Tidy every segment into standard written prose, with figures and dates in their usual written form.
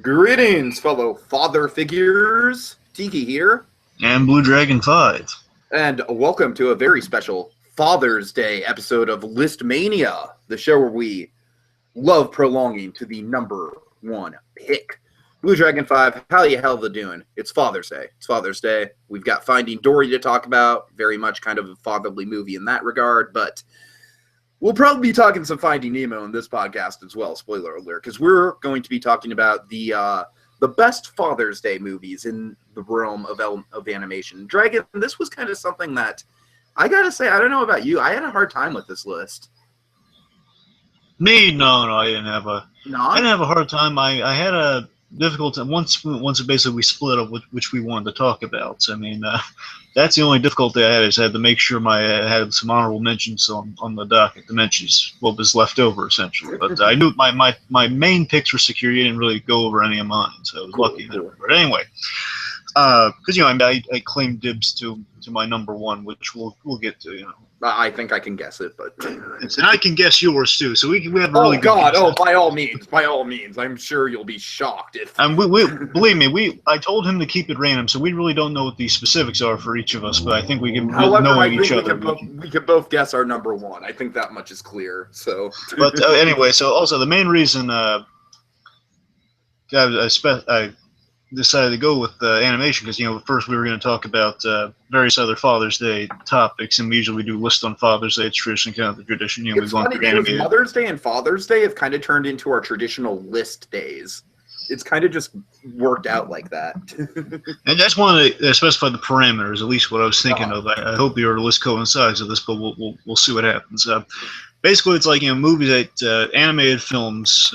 Greetings, fellow father figures. Tiki here. And BlueDragonFive. And welcome to a very special Father's Day episode of ListMania, the show where we love prolonging to the number one pick. BlueDragonFive, how the hell are doing? It's Father's Day. It's Father's Day. We've got Finding Dory to talk about. Very much kind of a fatherly movie in that regard, but we'll probably be talking some Finding Nemo in this podcast as well, spoiler alert, because we're going to be talking about the best Father's Day movies in the realm of animation. Dragon, this was kind of something that, I gotta say, I don't know about you, I had a hard time with this list. Me? No, I didn't have a... No? I didn't have a hard time. I had a difficult time. Once basically we split up which we wanted to talk about. I mean, that's the only difficulty I had, is I had to make sure I had some honorable mentions on the docket to mention what was left over, essentially. But I knew my main picks were secure. You didn't really go over any of mine, so I was lucky. Cool. But anyway, because I claimed dibs to my number one, which we'll get to. I think I can guess it, but... And I can guess yours, too, so we have a really good God, guess. by all means. I'm sure you'll be shocked if... And we believe me, I told him to keep it random, so we really don't know what the specifics are for each of us, but I think we can know each other. We can both guess our number one. I think that much is clear, so... But anyway, so also the main reason I decided to go with animation, because first we were going to talk about various other Father's Day topics, and we usually do list on Father's Day. It's traditionally kind of the tradition. It's funny because Mother's Day and Father's Day have kind of turned into our traditional list days. It's kind of just worked out like that. And I just wanted to specify the parameters, at least what I was thinking of. I hope your list coincides with this, but we'll see what happens. Basically, it's like movies that animated films.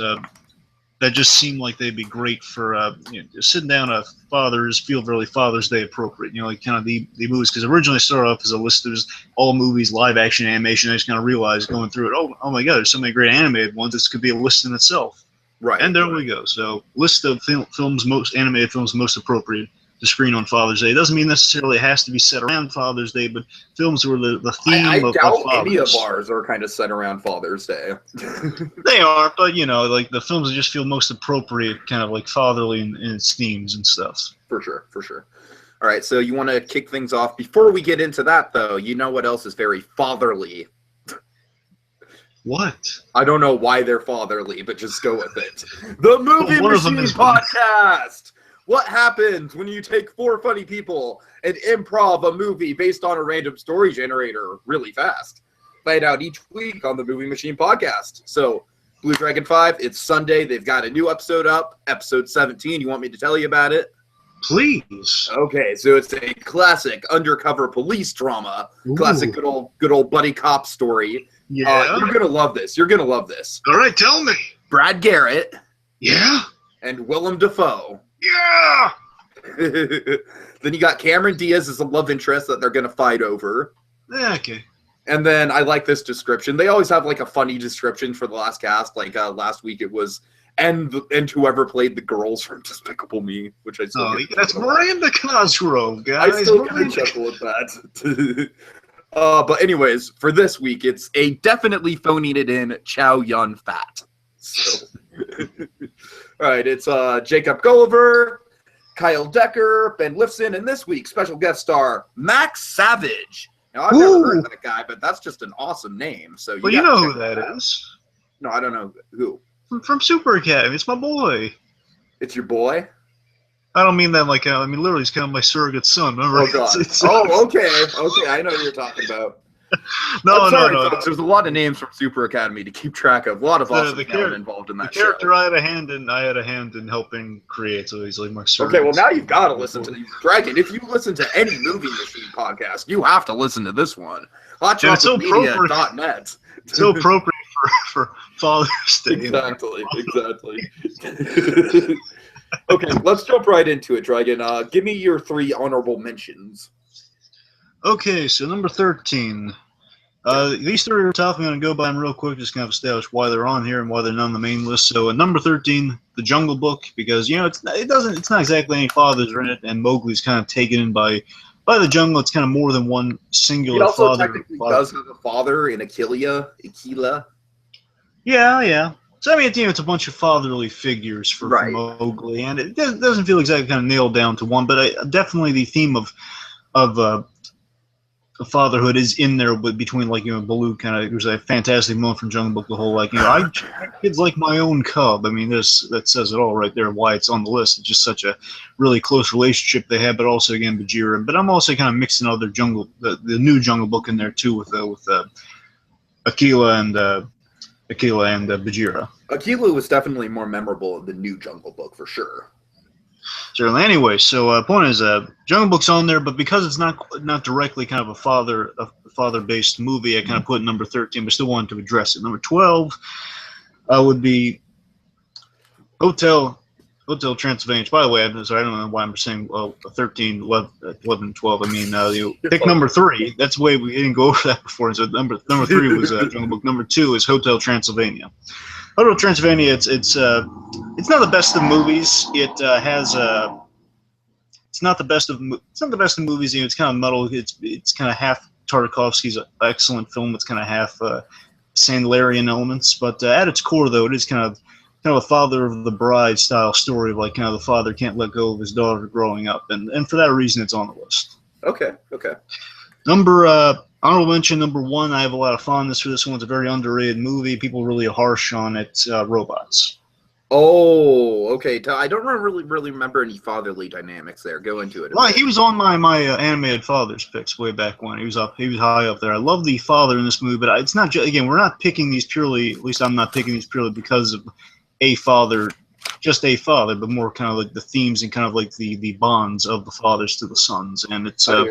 That just seem like they'd be great for just sitting down a feel really Father's Day appropriate. Like kind of the movies, because originally it started off as a list of all movies, live action animation. I just kind of realized going through it, oh my God, there's so many great animated ones. This could be a list in itself. Right. And there we go. So list of animated films most appropriate to screen on Father's Day. It doesn't mean necessarily it has to be set around Father's Day, but films were the theme of doubt Father's. Any of ours are kind of set around Father's Day. They are, but like the films that just feel most appropriate, kind of like fatherly in its themes and stuff. For sure. All right, so you want to kick things off. Before we get into that, though, you know what else is very fatherly? What? I don't know why they're fatherly, but just go with it. The Movie Machine Podcast! What happens when you take four funny people and improv a movie based on a random story generator really fast? Find out each week on the Movie Machine Podcast. So, BlueDragonFive, it's Sunday. They've got a new episode up, episode 17. You want me to tell you about it? Please. Okay, so it's a classic undercover police drama. Ooh. Classic good old buddy cop story. Yeah. You're going to love this. All right, tell me. Brad Garrett. Yeah. And Willem Dafoe. Yeah. Then you got Cameron Diaz as a love interest that they're going to fight over. Okay. And then I like this description. They always have like a funny description for the last cast. Like last week it was, and whoever played the girls from Despicable Me, which I still that's Miranda Cosgrove, guys. I still kind of chuckle at that. But anyways, for this week, it's a definitely phoning it in Chow Yun Fat. So. All right, it's Jacob Gulliver, Kyle Decker, Ben Lifson, and this week's special guest star, Max Savage. Now, I've never heard of that guy, but that's just an awesome name. So you know who that is. No, I don't know who. From Super Academy. It's my boy. It's your boy? I don't mean that like, literally he's kind of my surrogate son. Remember? Oh, God. Okay. I know what you're talking about. No. Folks, there's a lot of names from Super Academy to keep track of. A lot of awesome talent involved in that show. The character show. I had a hand in helping create, so he's like my surrogate. Okay, well now you've got to listen to Dragon. If you listen to any Movie Machine podcast, you have to listen to this one. HotChocolateMedia.net. So appropriate for Father's Day. Exactly. Okay, let's jump right into it, Dragon. Give me your 3 honorable mentions. Okay, so number 13. These 3 are tough. I'm going to go by them real quick, just kind of establish why they're on here and why they're not on the main list. So at number 13, The Jungle Book, because it's not exactly any fathers in it, and Mowgli's kind of taken in by the jungle. It's kind of more than one singular father. He also technically does have a father in Aquila. Yeah. So I mean, it's a bunch of fatherly figures for Mowgli, and it doesn't feel exactly kind of nailed down to one, but definitely the theme of fatherhood is in there, but between Baloo kind of, there's a fantastic moment from Jungle Book, the whole I treat kids like my own cub. I mean, that says it all right there. Why it's on the list. It's just such a really close relationship they have, but also again Bagheera. But I'm also kind of mixing other the new Jungle Book in there too with Akela and Bagheera. Akela was definitely more memorable in the new Jungle Book for sure. Certainly. Anyway, so point is, Jungle Book's on there, but because it's not directly kind of a father-based movie, I kind of put number 13, but still wanted to address it. Number 12 would be Hotel Transylvania. By the way, I'm sorry, I don't know why I'm saying 13, 11, 12. I mean, pick number 3. That's the way we didn't go over that before. So number 3 was Jungle Book. Number 2 is Hotel Transylvania. Hotel Transylvania, it's not the best of movies. It has it's not the best of movies. It's kind of muddle. It's kind of half Tartakovsky's excellent film. It's kind of half Sandlerian elements. But at its core, though, it is kind of a Father of the Bride style story of kind of the father can't let go of his daughter growing up, and for that reason, it's on the list. Okay. Honorable mention number 1. I have a lot of fondness for this one. It's a very underrated movie. People really harsh on it. Robots. Oh, okay. I don't really remember any fatherly dynamics there. Go into it. Well, he was on my animated fathers picks way back when. He was high up there. I love the father in this movie, but it's not. Again, we're not picking these purely. At least I'm not picking these purely because of a father, just a father, but more kind of like the themes and kind of like the bonds of the fathers to the sons. And it's I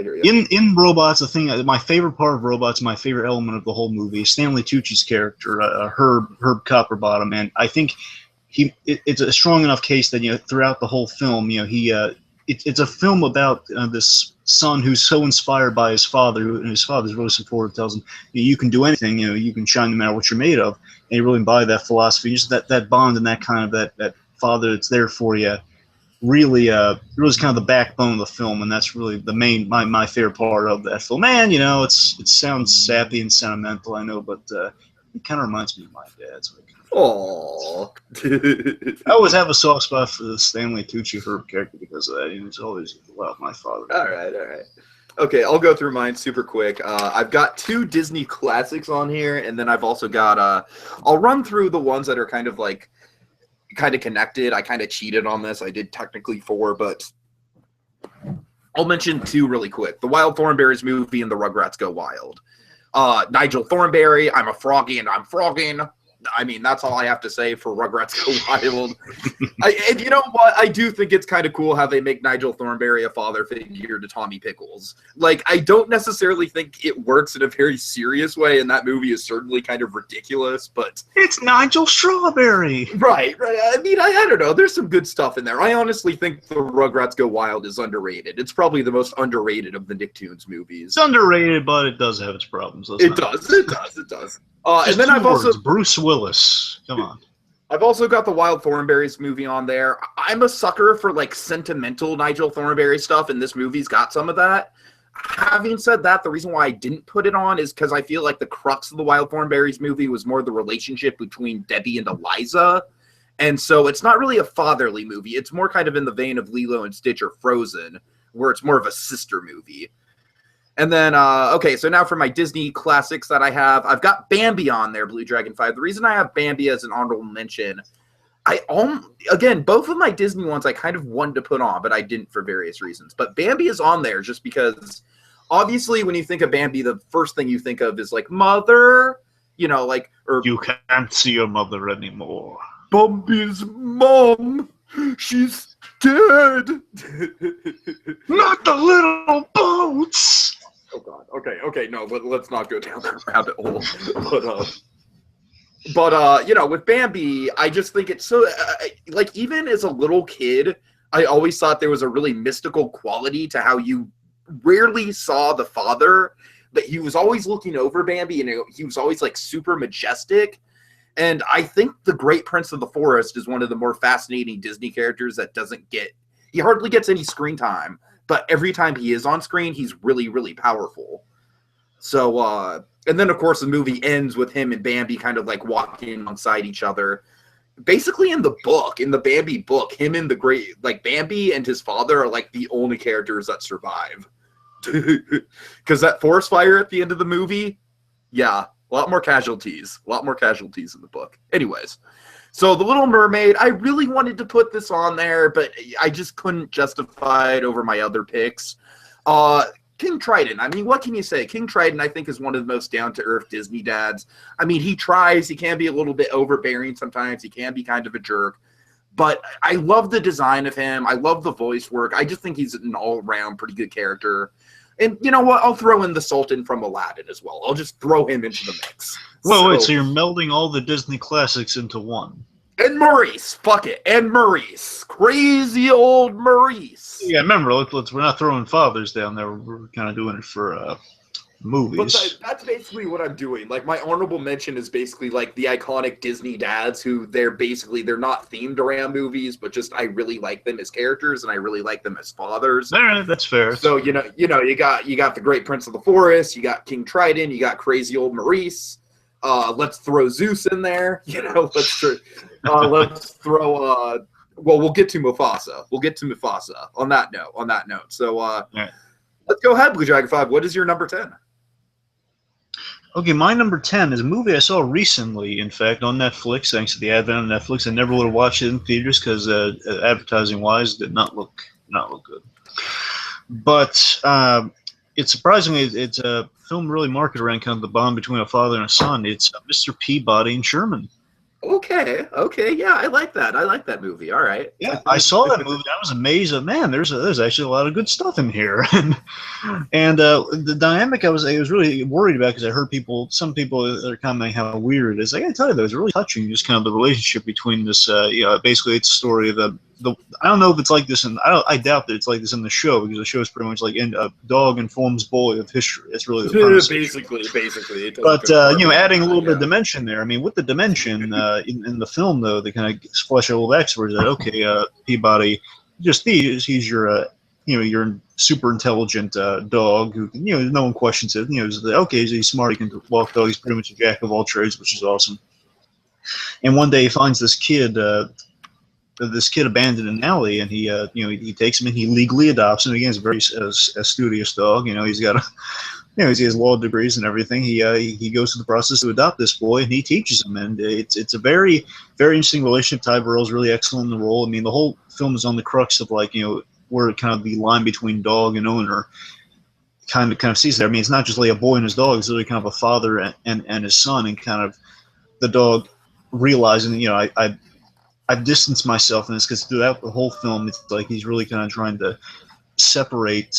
hear you. In Robots, the thing, my favorite part of Robots, my favorite element of the whole movie is Stanley Tucci's character, Herb Copperbottom, and I think it's a strong enough case that throughout the whole film, it's a film about this son who's so inspired by his father, and his father's really supportive, tells him you can do anything, you can shine no matter what you're made of, and you really embody that philosophy, just that bond and that kind of that father that's there for you. Really is kind of the backbone of the film, and that's really the main my favorite part of that film. Man, it sounds sappy and sentimental, I know, but it kind of reminds me of my dad. So oh, I always have a soft spot for the Stanley Tucci Herb character because of that. It's always my father. All right. Okay, I'll go through mine super quick. I've got 2 Disney classics on here, and then I've also got I'll run through the ones that are kind of connected. I kind of cheated on this. I did technically 4, but I'll mention 2 really quick. The Wild Thornberrys movie and the Rugrats Go Wild. Nigel Thornberry, I'm a froggy and I'm frogging. I mean, that's all I have to say for Rugrats Go Wild. And you know what? I do think it's kind of cool how they make Nigel Thornberry a father figure to Tommy Pickles. I don't necessarily think it works in a very serious way, and that movie is certainly kind of ridiculous, but... It's Nigel Strawberry! Right. I mean, I don't know. There's some good stuff in there. I honestly think the Rugrats Go Wild is underrated. It's probably the most underrated of the Nicktoons movies. It's underrated, but it does have its problems. It does. And then I've also... Bruce Willis. Come on. I've also got the Wild Thornberrys movie on there. I'm a sucker for sentimental Nigel Thornberry stuff, and this movie's got some of that. Having said that, the reason why I didn't put it on is because I feel like the crux of the Wild Thornberrys movie was more the relationship between Debbie and Eliza. And so it's not really a fatherly movie. It's more kind of in the vein of Lilo and Stitch or Frozen, where it's more of a sister movie. And then, okay, so now for my Disney classics that I have, I've got Bambi on there, BlueDragonFive. The reason I have Bambi as an honorable mention, again, both of my Disney ones I kind of wanted to put on, but I didn't for various reasons. But Bambi is on there just because, obviously, when you think of Bambi, the first thing you think of is, mother, or... You can't see your mother anymore. Bambi's mom, she's dead. Not the little boats. Oh God. Okay. No, let's not go down that rabbit hole. But with Bambi, I just think it's so even as a little kid, I always thought there was a really mystical quality to how you rarely saw the father, but he was always looking over Bambi, and he was always super majestic. And I think the Great Prince of the Forest is one of the more fascinating Disney characters that he hardly gets any screen time, but every time he is on screen, he's really, really powerful. So, And then, of course, the movie ends with him and Bambi kind of like walking alongside each other. Basically, in the Bambi book, him and Bambi and his father are like the only characters that survive. Because that forest fire at the end of the movie, yeah, a lot more casualties. A lot more casualties in the book. Anyways, so The Little Mermaid, I really wanted to put this on there, but I just couldn't justify it over my other picks. King Triton, I mean, what can you say? King Triton, I think, is one of the most down-to-earth Disney dads. I mean, he tries. He can be a little bit overbearing sometimes. He can be kind of a jerk. But I love the design of him. I love the voice work. I just think he's an all-around pretty good character. And you know what? I'll throw in the Sultan from Aladdin as well. I'll just throw him into the mix. Well, wait, so you're melding all the Disney classics into one? And Maurice, fuck it, and Maurice, crazy old Maurice. Yeah, remember, we're not throwing fathers down there. We're kind of doing it for movies. But that's basically what I'm doing. Like, my honorable mention is basically like the iconic Disney dads who they're not themed around movies, but just I really like them as characters and I really like them as fathers. All right, that's fair. So you got the Great Prince of the Forest, you got King Triton, you got crazy old Maurice. Let's throw Zeus in there. Let's throw. We'll get to Mufasa. We'll get to Mufasa on that note. So right. Let's go ahead, BlueDragonFive. What is your number 10? Okay, my number 10 is a movie I saw recently, in fact, on Netflix, thanks to the advent of Netflix. I never would have watched it in theaters because advertising-wise, it did not look good. But it's surprisingly, it's a film really marketed around kind of the bond between a father and a son. It's Mr. Peabody and Sherman. Okay, yeah, I like that. I like that movie. All right. Yeah, I saw that movie. I was amazed that, man, there's actually a lot of good stuff in here. and the dynamic I was really worried about because I heard some people are commenting how weird it is. I gotta tell you, though, it's really touching, just kind of the relationship between this. Basically, it's a story of the. I don't know if it's like this, and I doubt that it's like this in the show because the show is pretty much like a dog informs boy of history. It's really the premise. basically. But adding a little bit of dimension there. I mean, with the dimension in the film, though, they kind of flesh out a little backstory that Peabody, he's your your super intelligent dog who no one questions it. He's smart. He can walk dog. He's pretty much a jack of all trades, which is awesome. And one day he finds this kid abandoned in an alley, and he takes him and he legally adopts him. Again, he's a very studious dog. He's got he has law degrees and everything. He goes through the process to adopt this boy, and he teaches him. And it's a very, very interesting relationship. Ty Burrell's really excellent in the role. I mean, the whole film is on the crux of where kind of the line between dog and owner kind of sees there. I mean, it's not just like a boy and his dog. It's really kind of a father and his son, and kind of the dog realizing, I've distanced myself in this because throughout the whole film, it's like he's really kind of trying to separate.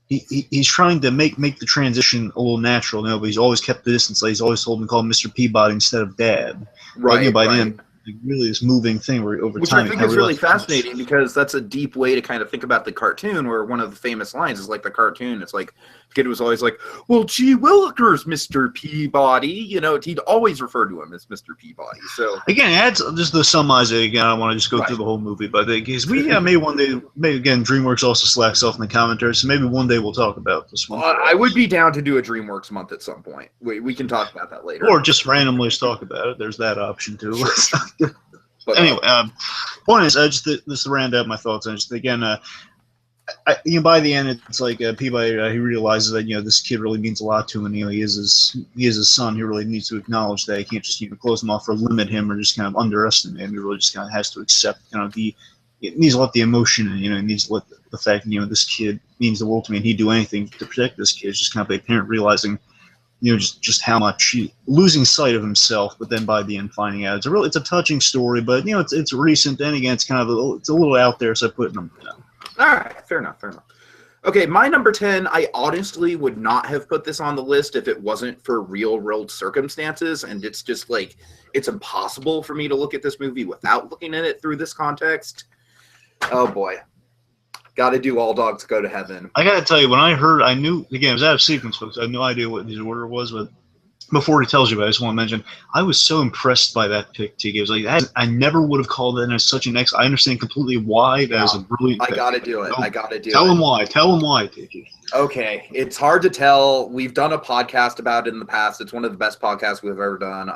He's trying to make the transition a little natural, but he's always kept the distance. Like he's always told him to call him Mr. Peabody instead of Dad. Right. By then, really this moving thing where over Which time. I think is really fascinating because that's a deep way to kind of think about the cartoon, where one of the famous lines is like the cartoon. It's like the kid was always like, "Well, gee willikers, Mr. Peabody." He'd always refer to him as Mr. Peabody. So again, adds just the summarize it again. I don't want to just go through the whole movie, but because maybe one day, maybe again, DreamWorks also slacks off in the commentary, so maybe one day we'll talk about this one. I would be down to do a DreamWorks month at some point. We can talk about that later, or just randomly just talk about it. There's that option too. Sure. But anyway, point is, just to round out my thoughts, and just again, by the end, it's like Peabody he realizes that this kid really means a lot to him. And, he is his son. He really needs to acknowledge that. He can't just close him off or limit him or just kind of underestimate him. He really just kind of has to accept he needs to let the emotion and he needs to let the fact this kid means the world to me and he'd do anything to protect this kid. It's just kind of a parent realizing just how much losing sight of himself, but then by the end finding out it's a touching story, but it's recent, and again it's a little out there, so I put it in. All right, fair enough. Okay, my number 10, I honestly would not have put this on the list if it wasn't for real world circumstances, and it's just like it's impossible for me to look at this movie without looking at it through this context. Oh boy. Got to do All Dogs Go to Heaven. I got to tell you, when I heard, I knew, again, it was out of sequence, folks. I had no idea what his order was, but before he tells you about it, I just want to mention, I was so impressed by that pick, Tiki. It was like, I never would have called it as such an X. I understand completely why that is a brilliant I pick. gotta do it. I gotta do it. Tell him why. Tell him why, Tiki. Okay, it's hard to tell. We've done a podcast about it in the past. It's one of the best podcasts we've ever done.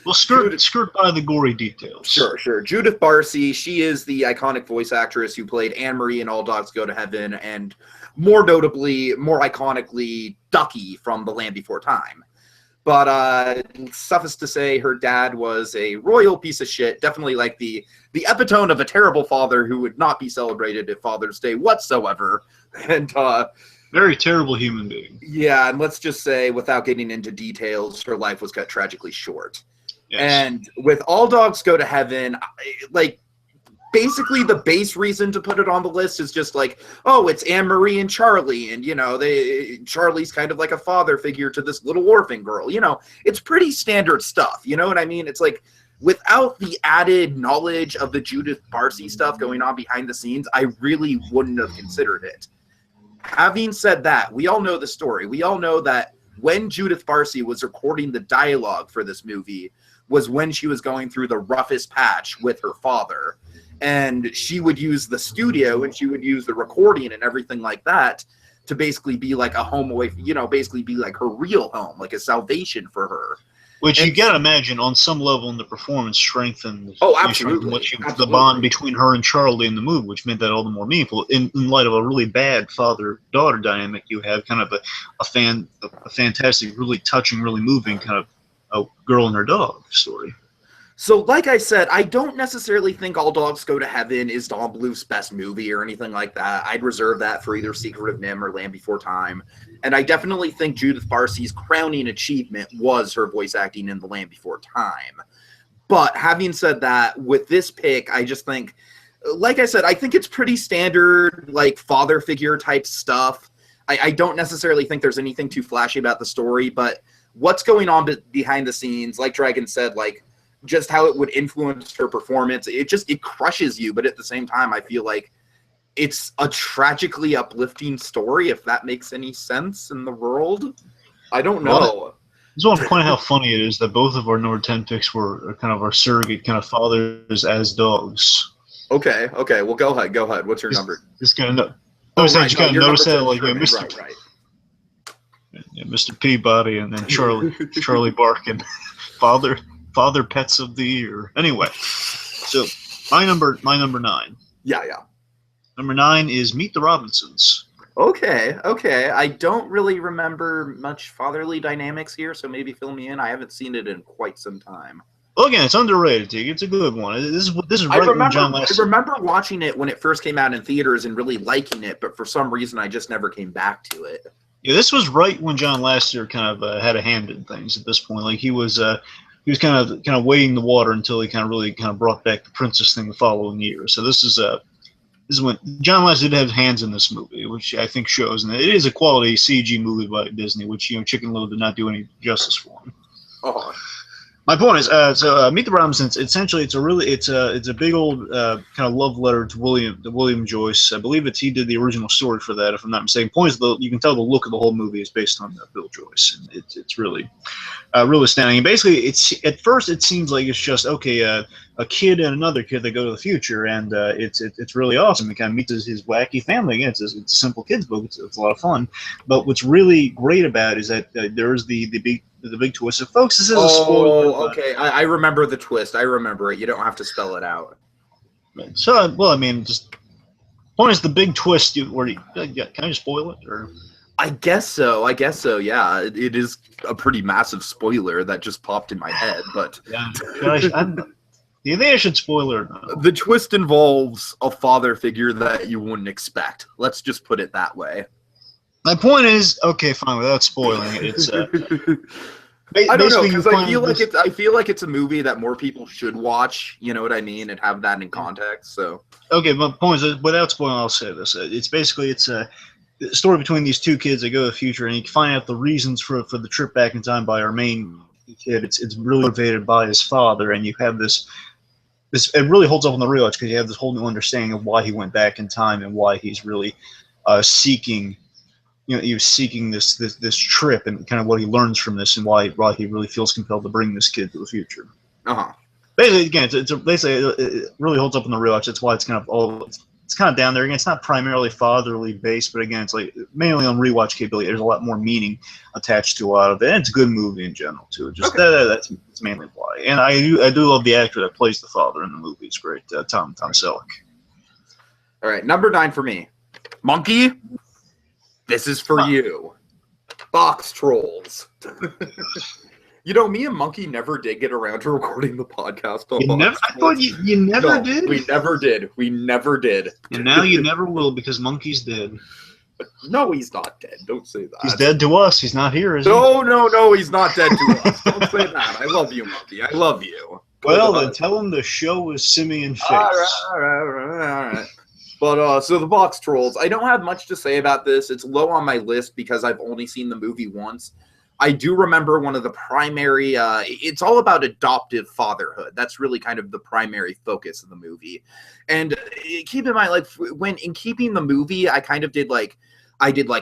Well, skirt by the gory details. Sure. Judith Barcy, she is the iconic voice actress who played Anne-Marie in All Dogs Go to Heaven, and more notably, more iconically, Ducky from The Land Before Time. But suffice to say, her dad was a royal piece of shit, definitely like the epitome of a terrible father who would not be celebrated at Father's Day whatsoever. And very terrible human being. Yeah, and let's just say, without getting into details, her life was cut tragically short. Yes. And with All Dogs Go to Heaven, like, basically the base reason to put it on the list is just like, oh, it's Anne-Marie and Charlie, and, you know, Charlie's kind of like a father figure to this little orphan girl. You know, it's pretty standard stuff. You know what I mean? It's like, without the added knowledge of the Judith Barcy stuff going on behind the scenes, I really wouldn't have considered it. Having said that, we all know the story. We all know that when Judith Barcy was recording the dialogue for this movie was when she was going through the roughest patch with her father. And she would use the studio and she would use the recording and everything like that to basically be like a home away, you know, basically be like her real home, like a salvation for her. Which you gotta imagine, on some level, in the performance, strengthened. Absolutely. The bond between her and Charlie in the movie, which made that all the more meaningful. In light of a really bad father-daughter dynamic, you have kind of a fantastic, really touching, really moving kind of a girl and her dog story. So, like I said, I don't necessarily think All Dogs Go to Heaven is Don Bluth's best movie or anything like that. I'd reserve that for either Secret of NIMH or Land Before Time. And I definitely think Judith Barcy's crowning achievement was her voice acting in The Land Before Time. But having said that, with this pick, I just think, like I said, I think it's pretty standard, like, father figure type stuff. I don't necessarily think there's anything too flashy about the story, but what's going on behind the scenes, like Dragon said, like, just how it would influence her performance, it crushes you, but at the same time, I feel like it's a tragically uplifting story, if that makes any sense in the world. I don't know. Well, I just want to point out how funny it is that both of our number 10 picks were kind of our surrogate kind of fathers as dogs. Okay, well, go ahead. What's your number? Just kind of notice that, like, Mr. Right. Yeah, Mr. Peabody and then Charlie Barkin, father pets of the year. Anyway, so my number 9. Yeah. Number 9 is Meet the Robinsons. Okay. I don't really remember much fatherly dynamics here, so maybe fill me in. I haven't seen it in quite some time. Well, again, it's underrated, Tig. It's a good one. This is right when John Lasseter. I remember watching it when it first came out in theaters and really liking it, but for some reason I just never came back to it. Yeah, this was right when John Lasseter kind of had a hand in things at this point. Like, he was kind of weighing the water until he kind of brought back the Princess thing the following year. So this is when John Lasseter did have hands in this movie, which I think shows, and it is a quality CG movie by Disney, which, you know, Chicken Little did not do any justice for him. Oh. My point is, Meet the Robinsons. Essentially, it's a big old kind of love letter to William Joyce. I believe he did the original story for that, if I'm not mistaken. Point is, you can tell the look of the whole movie is based on Bill Joyce. And it's really stunning. And basically, at first it seems like it's just a kid and another kid that go to the future, and it's really awesome. It kind of meets his wacky family again. It's a simple kids book. It's a lot of fun. But what's really great about it is that there's the big twist. So, folks, this is a spoiler. Okay. I remember the twist. I remember it. You don't have to spell it out. So, well, I mean, just point is the big twist. Can I just spoil it? Or? I guess so. Yeah, it is a pretty massive spoiler that just popped in my head. But yeah. Do you think I should spoil it or not? The twist involves a father figure that you wouldn't expect. Let's just put it that way. My point is, okay, fine. Without spoiling it, it's. I don't know, because I feel like it's a movie that more people should watch. You know what I mean, and have that in context. So. Okay, my point is, without spoiling, I'll say this: it's a story between these two kids that go to the future, and you can find out the reasons for the trip back in time by our main kid. It's really motivated by his father, and you have this. It really holds up on the real edge because you have this whole new understanding of why he went back in time and why he's really seeking he was seeking this trip and kind of what he learns from this and why he really feels compelled to bring this kid to the future. Basically, again, it really holds up in the rewatch. That's why it's kind of it's kind of down there. Again, it's not primarily fatherly based, but again, it's like mainly on rewatch capability. There's a lot more meaning attached to a lot of it, and it's a good movie in general too. Just that's mainly why. And I do love the actor that plays the father in the movie. It's great, Tom Selleck. All right, number 9 for me, Monkey. This is for you, Box Trolls. You know, me and Monkey never did get around to recording the podcast. I thought you never did. We never did. We never did. And now you never will because Monkey's dead. No, he's not dead. Don't say that. He's dead to us. He's not here, is he? No, he's not dead to us. Don't say that. I love you, Monkey. I love you. Well, then tell him the show is Simeon Face. All right. But so the Box Trolls, I don't have much to say about this. It's low on my list because I've only seen the movie once. I do remember one of the primary, it's all about adoptive fatherhood. That's really kind of the primary focus of the movie. And keep in mind, like, when in keeping the movie, I kind of did like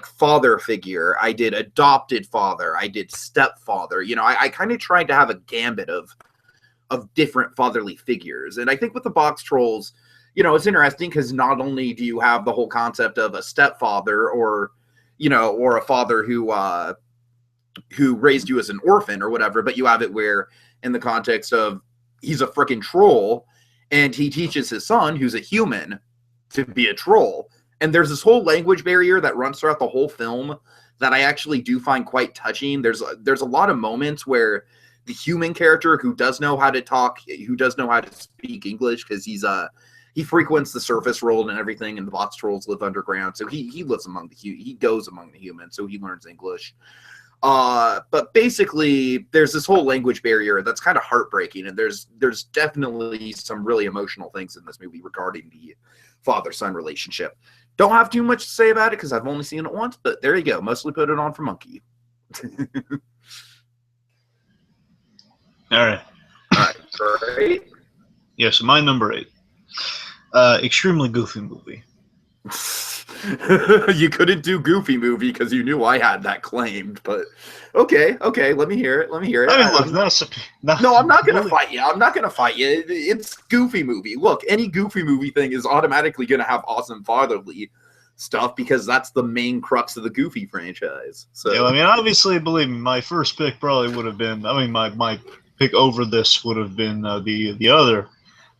father figure, I did adopted father, I did stepfather. You know, I kind of tried to have a gambit of different fatherly figures. And I think with the Box Trolls, you know, it's interesting because not only do you have the whole concept of a stepfather or a father who raised you as an orphan or whatever, but you have it where in the context of he's a freaking troll and he teaches his son, who's a human, to be a troll. And there's this whole language barrier that runs throughout the whole film that I actually do find quite touching. There's a lot of moments where the human character who does know how to talk, who does know how to speak English, because he frequents the surface world and everything, and the Box Trolls live underground, so he lives among he goes among the humans, so he learns English. But basically, there's this whole language barrier that's kind of heartbreaking, and there's definitely some really emotional things in this movie regarding the father-son relationship. Don't have too much to say about it because I've only seen it once, but there you go. Mostly put it on for Monkey. All right, great. Yeah, so my number 8. Extremely goofy movie. You couldn't do Goofy movie because you knew I had that claimed, but okay, let me hear it. I mean, look, no, I'm not gonna fight you. It's Goofy movie. Look, any Goofy movie thing is automatically gonna have awesome fatherly stuff because that's the main crux of the Goofy franchise. So yeah, I mean, obviously, believe me, my first pick probably would have been. I mean, my pick over this would have been the other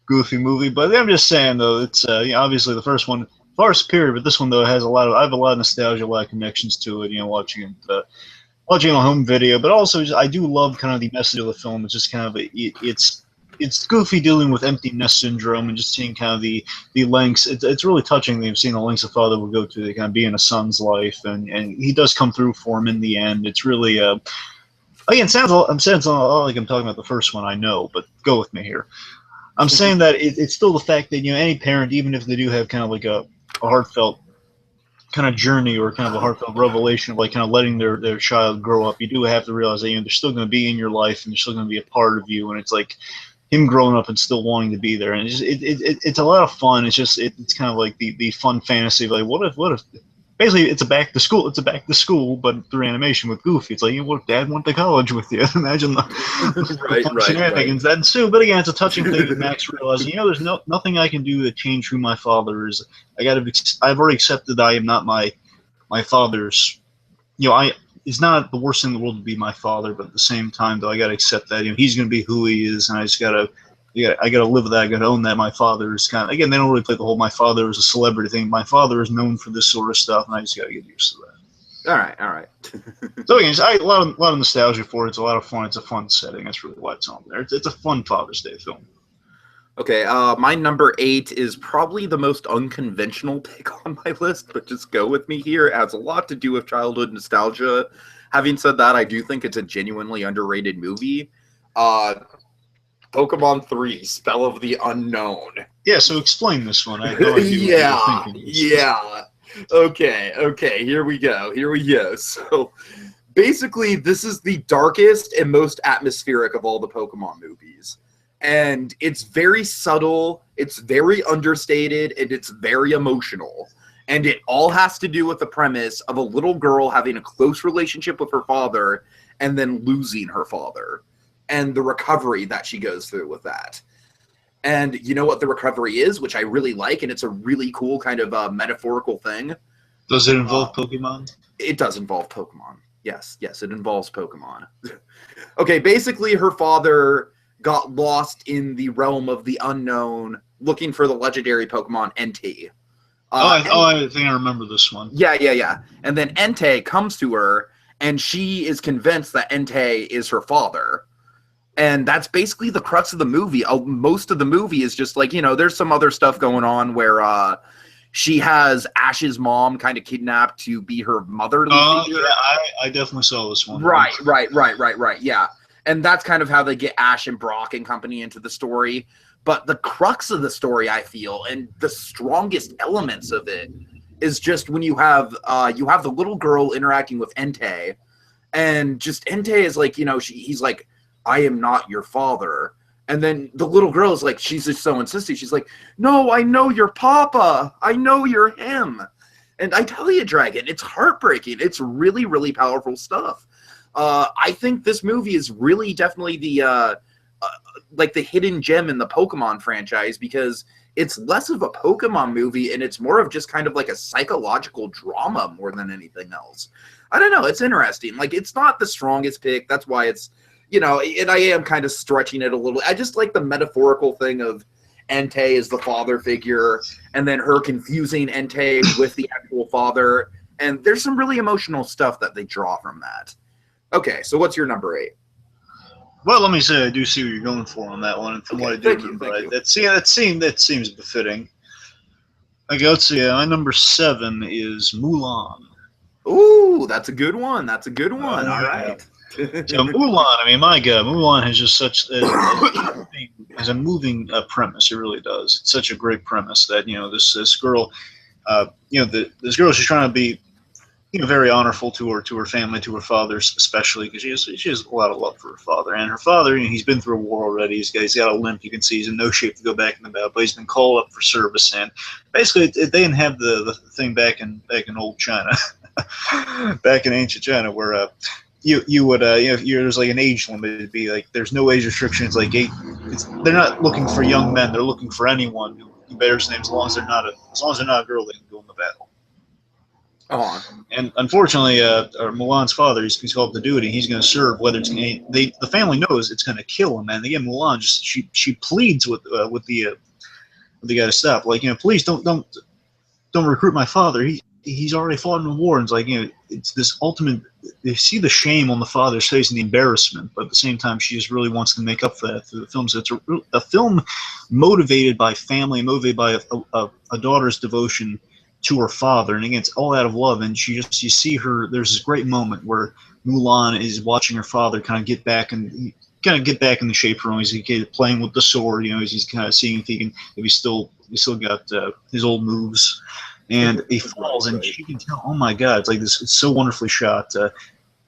Goofy movie, but I'm just saying though, it's obviously the first one far superior, but this one though has I have a lot of nostalgia, a lot of connections to it. You know, watching it on home video, but also I do love kind of the message of the film. It's just kind of it's Goofy dealing with empty nest syndrome and just seeing kind of the lengths. It's really touching. They've seen the lengths a father will go to kind of be in a son's life, and he does come through for him in the end. It's really again, I'm saying like I'm talking about the first one. I know, but go with me here. I'm saying that it's still the fact that any parent, even if they do have kind of like a heartfelt kind of journey or kind of a heartfelt revelation of like kind of letting their child grow up, you do have to realize that they're still going to be in your life and they're still going to be a part of you, and it's like him growing up and still wanting to be there, and it's a lot of fun. It's kind of like the fun fantasy of like what if basically it's a back to school but through animation with Goofy. It's like, what if Dad went to college with you? Imagine the shenanigans that ensue. But again, it's a touching thing that Max realizes, there's nothing I can do to change who my father is. I've already accepted that I am not my father's. It's not the worst thing in the world to be my father, but at the same time though, I gotta accept that he's gonna be who he is, and I just gotta live with that. I gotta own that. My father is kind of, again, they don't really play the whole my father is a celebrity thing. My father is known for this sort of stuff, and I just gotta get used to that. All right. So again, a lot of nostalgia for it. It's a lot of fun. It's a fun setting. That's really why it's on there. It's a fun Father's Day film. Okay, my number 8 is probably the most unconventional pick on my list, but just go with me here. It has a lot to do with childhood nostalgia. Having said that, I do think it's a genuinely underrated movie. Pokemon 3, Spell of the Unknown. Yeah, so explain this one. I have no idea what you're thinking. Okay, here we go. So, basically, this is the darkest and most atmospheric of all the Pokemon movies. And it's very subtle, it's very understated, and it's very emotional. And it all has to do with the premise of a little girl having a close relationship with her father and then losing her father and the recovery that she goes through with that. And you know what the recovery is, which I really like, and it's a really cool kind of metaphorical thing. Does it involve Pokemon? It does involve Pokemon. Yes, it involves Pokemon. Okay, basically her father got lost in the realm of the unknown looking for the legendary Pokemon Entei. I think I remember this one. Yeah. And then Entei comes to her, and she is convinced that Entei is her father. And that's basically the crux of the movie. Most of the movie is just like, there's some other stuff going on where she has Ash's mom kind of kidnapped to be her motherly figure. Yeah, I definitely saw this one. Right. Yeah. And that's kind of how they get Ash and Brock and company into the story. But the crux of the story, I feel, and the strongest elements of it is just when you have the little girl interacting with Entei, and just Entei is like, he's like, I am not your father. And then the little girl is like, she's just so insistent. She's like, no, I know your papa. I know you're him. And I tell you, Dragon, it's heartbreaking. It's really, really powerful stuff. I think this movie is really definitely the hidden gem in the Pokemon franchise, because it's less of a Pokemon movie and it's more of just kind of like a psychological drama more than anything else. I don't know. It's interesting. Like, it's not the strongest pick. That's why it's, and I am kind of stretching it a little. I just like the metaphorical thing of Entei as the father figure, and then her confusing Entei with the actual father. And there's some really emotional stuff that they draw from that. Okay, so what's your number 8? Well, let me say I do see what you're going for on that one, and from what I do, thank you. That seems befitting. Okay, let's see. My number 7 is Mulan. Ooh, that's a good one. All right. So Mulan, I mean, my God, Mulan has just such has a moving premise. It really does. It's such a great premise that this girl, this girl, she's trying to be very honorable to her family, to her father especially, because she has a lot of love for her father. And her father, he's been through a war already. He's got a limp. You can see he's in no shape to go back in the battle, but he's been called up for service. And basically, they didn't have the thing back in old China, back in ancient China, where you would there's like an age limit. It'd be like there's no age restrictions. Like 8. They're not looking for young men. They're looking for anyone who bears names, as long as they're not a girl, they can go in the battle. And unfortunately, Mulan's father, he's called up to duty. He's going to serve. Whether it's the family knows it's going to kill him, and again, Mulan she pleads with the guy to stop. Like, please don't recruit my father. He's already fought in a war. And it's like, it's this ultimate. They see the shame on the father's face and the embarrassment, but at the same time, she just really wants to make up for that through the film. So it's a film motivated by family, motivated by a daughter's devotion to her father, and again, it's all out of love. And you see her. There's this great moment where Mulan is watching her father kind of get back in the shape room. He's playing with the sword. He's kind of seeing if he's still got his old moves. And he falls, and she can tell. Oh my God! It's like this. It's so wonderfully shot.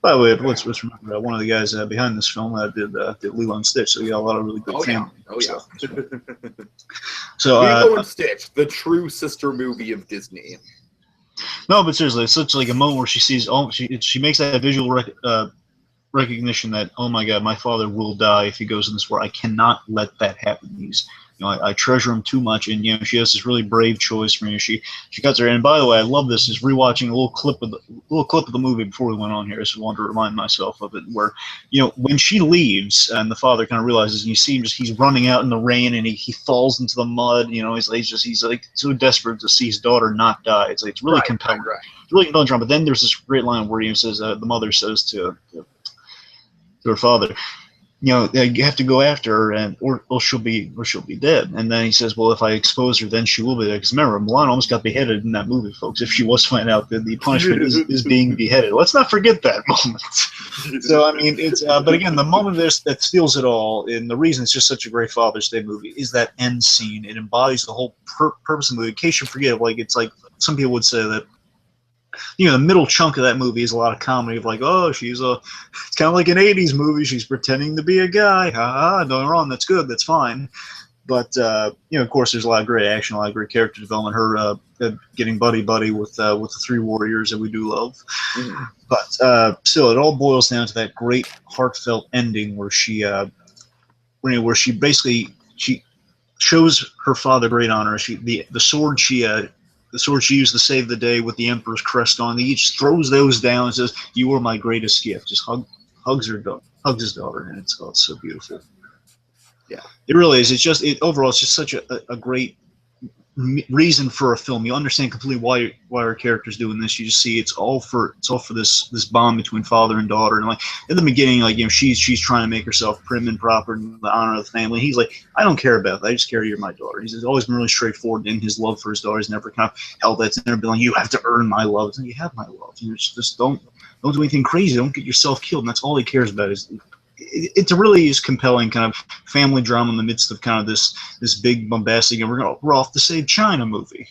By the way, let's remember one of the guys behind this film did Lilo and Stitch, so you got a lot of really good family. Yeah. So Lilo and Stitch, the true sister movie of Disney. No, but seriously, it's such like a moment where she sees. She makes that visual recognition that, oh my God, my father will die if he goes in this war. I cannot let that happen. I treasure him too much, and she has this really brave choice for me. She cuts her. And by the way, I love this. Is rewatching a little clip of the movie before we went on here. I just wanted to remind myself of it. Where when she leaves and the father kind of realizes, and you see him he's running out in the rain, and he falls into the mud. He's like so desperate to see his daughter not die. It's really compelling. Right. It's really compelling drama. But then there's this great line where he says, the mother says to her father, you have to go after her, or she'll be dead. And then he says, well, if I expose her, then she will be dead. Because remember, Mulan almost got beheaded in that movie, folks. If she was to find out that the punishment is being beheaded, let's not forget that moment. So I mean, it's but again, the moment that steals it all, and the reason it's just such a great Father's Day movie is that end scene. It embodies the whole purpose of the movie. In case you forget, it's like some people would say that. The middle chunk of that movie is a lot of comedy of like, oh, it's kind of like an 80s movie. She's pretending to be a guy. Don't get me wrong, that's good, that's fine. But of course, there's a lot of great action, a lot of great character development. Her getting buddy with the three warriors that we do love. Mhm. But still, it all boils down to that great heartfelt ending where she basically she shows her father great honor. The sword she used to save the day with the Emperor's crest on. He just throws those down and says, "You are my greatest gift." Just hugs his daughter, and it's so beautiful. Yeah, it really is. Overall, it's just such a great reason for a film. You understand completely why our character's doing this. You just see it's all for this bond between father and daughter. And like in the beginning, she's trying to make herself prim and proper in the honor of the family. He's like, I don't care about that. I just care you're my daughter. He's always been really straightforward in his love for his daughter. He's never kind of held that. He's never been like, you have to earn my love. You have my love. You just don't do anything crazy. Don't get yourself killed. And that's all he cares about. It really is compelling kind of family drama in the midst of kind of this big bombastic and we're off to save China movie.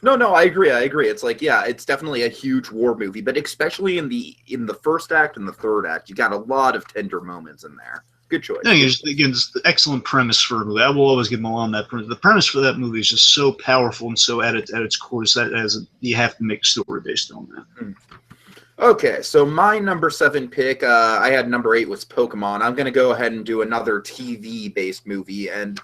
No, I agree. It's like, yeah, it's definitely a huge war movie, but especially in the first act and the third act, you got a lot of tender moments in there. Good choice. Again, it's the excellent premise for a movie. I will always give them on that premise. The premise for that movie is just so powerful and so at its core that you have to make a story based on that. Mm. Okay, so my number 7 pick, I had number 8 was Pokemon. I'm going to go ahead and do another TV-based movie, and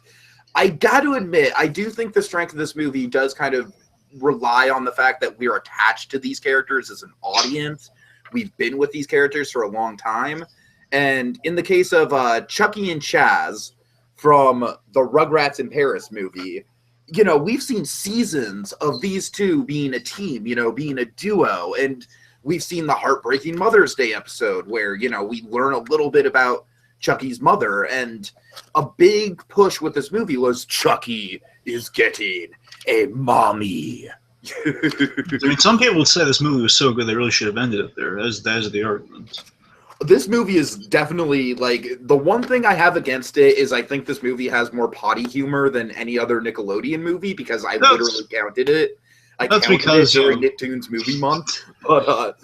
I got to admit, I do think the strength of this movie does kind of rely on the fact that we're attached to these characters as an audience. We've been with these characters for a long time, and in the case of Chucky and Chaz from the Rugrats in Paris movie, we've seen seasons of these two being a team, being a duo, and we've seen the heartbreaking Mother's Day episode where, we learn a little bit about Chucky's mother, and a big push with this movie was Chucky is getting a mommy. I mean, some people would say this movie was so good they really should have ended it there. That is the argument. This movie is definitely, the one thing I have against it is I think this movie has more potty humor than any other Nickelodeon movie because I literally counted it. That's because during Nicktoons movie month. But,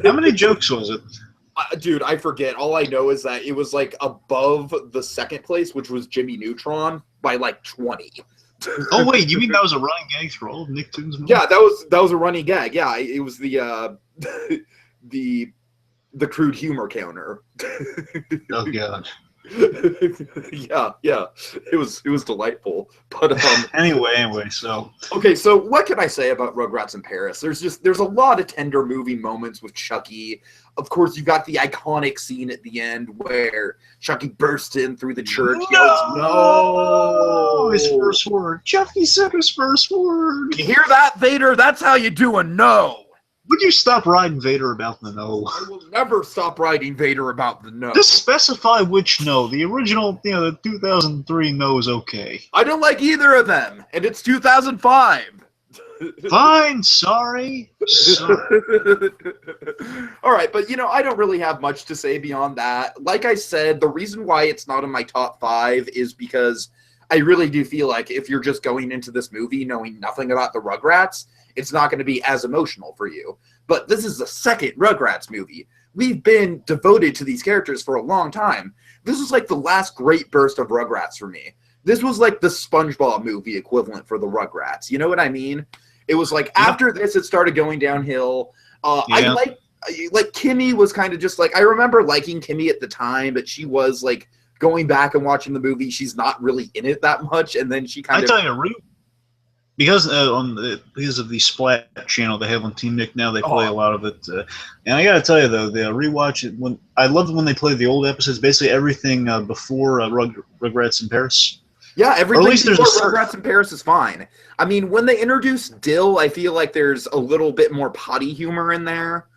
how many jokes was it? Dude, I forget. All I know is that it was above the second place, which was Jimmy Neutron, by 20. Oh wait, you mean that was a running gag through all of Nicktoons movies? Yeah, that was a running gag. Yeah, it was the crude humor counter. Oh god. yeah, it was delightful. But anyway, so okay, so what can I say about Rugrats in Paris? There's a lot of tender movie moments with Chucky. Of course, you got the iconic scene at the end where Chucky bursts in through the church. Yells, "No!" His first word. Chucky said his first word. You hear that, Vader? That's how you do a no. Would you stop riding Vader about the no? I will never stop riding Vader about the no. Just specify which no. The original, the 2003 no is okay. I don't like either of them, and it's 2005. Fine, sorry. All right, but I don't really have much to say beyond that. Like I said, the reason why it's not in my top 5 is because I really do feel like if you're just going into this movie knowing nothing about the Rugrats, it's not going to be as emotional for you. But this is the second Rugrats movie. We've been devoted to these characters for a long time. This was the last great burst of Rugrats for me. This was the SpongeBob movie equivalent for the Rugrats. You know what I mean? It was after this, it started going downhill. I like Kimmy was kind of just I remember liking Kimmy at the time, but she was going back and watching the movie. She's not really in it that much, and then she kind of. I tell you, because of the Splat channel they have on Team Nick now, they play a lot of it. And I gotta tell you though, the rewatch it I loved when they played the old episodes, basically everything before Rugrats in Paris. Yeah, everything before Rugrats in Paris is fine. I mean, when they introduce Dill, I feel like there's a little bit more potty humor in there.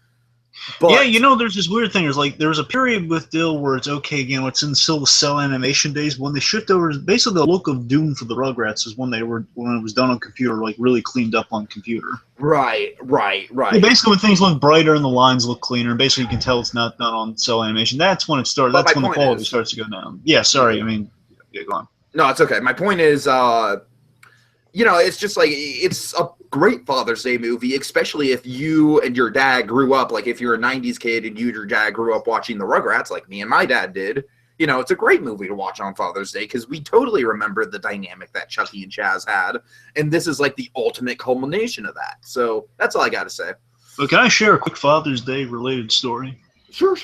But, yeah, there's this weird thing. There's a period with Dill where it's okay again. It's in still the cell animation days. When they shift over, basically the look of Doom for the Rugrats is when it was done on computer, really cleaned up on computer. Right. Well, basically, when things look brighter and the lines look cleaner, basically you can tell it's not done on cell animation. That's when it starts. That's when the quality starts to go down. Yeah, sorry. I mean, go on. No, it's okay. My point is, it's just it's a great Father's Day movie, especially if you and your dad grew up, if you're a 90s kid and you and your dad grew up watching the Rugrats like me and my dad did, you know, it's a great movie to watch on Father's Day because we totally remember the dynamic that Chucky and Chaz had, and this is like the ultimate culmination of that. So that's all I got to say. But can I share a quick Father's Day related story? Sure.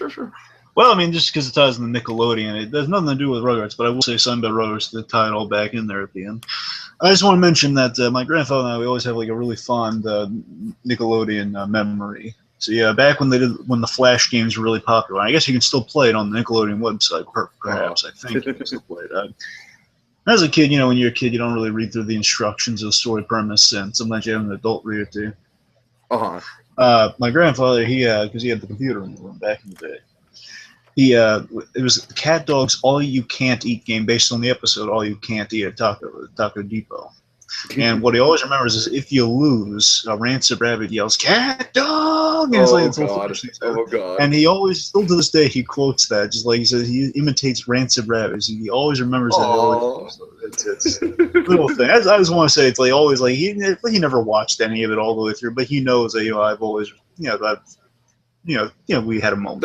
Well, I mean, just because it ties in the Nickelodeon, it has nothing to do with Rugrats, but I will say something about Rugrats to tie it all back in there at the end. I just want to mention that my grandfather and I, we always have like a really fond Nickelodeon memory. So yeah, back when when the Flash games were really popular, I guess you can still play it on the Nickelodeon website, perhaps. I think you can still play it. As a kid, you know, when you're a kid, you don't really read through the instructions of the story premise, and sometimes you have an adult read it to you. My grandfather, because he had the computer in the room back in the day. It was Cat Dog's All You Can't Eat game based on the episode All You Can't Eat at Taco Depot. And what he always remembers is if you lose, Rancid Rabbit yells, "Cat Dog!" And Oh, God. And he always, still to this day, he quotes that. Just like he says, he imitates Rancid Rabbit. He always remembers that. It's a little thing. I just want to say, it's like always like he never watched any of it all the way through, but he knows that I've always we had a moment.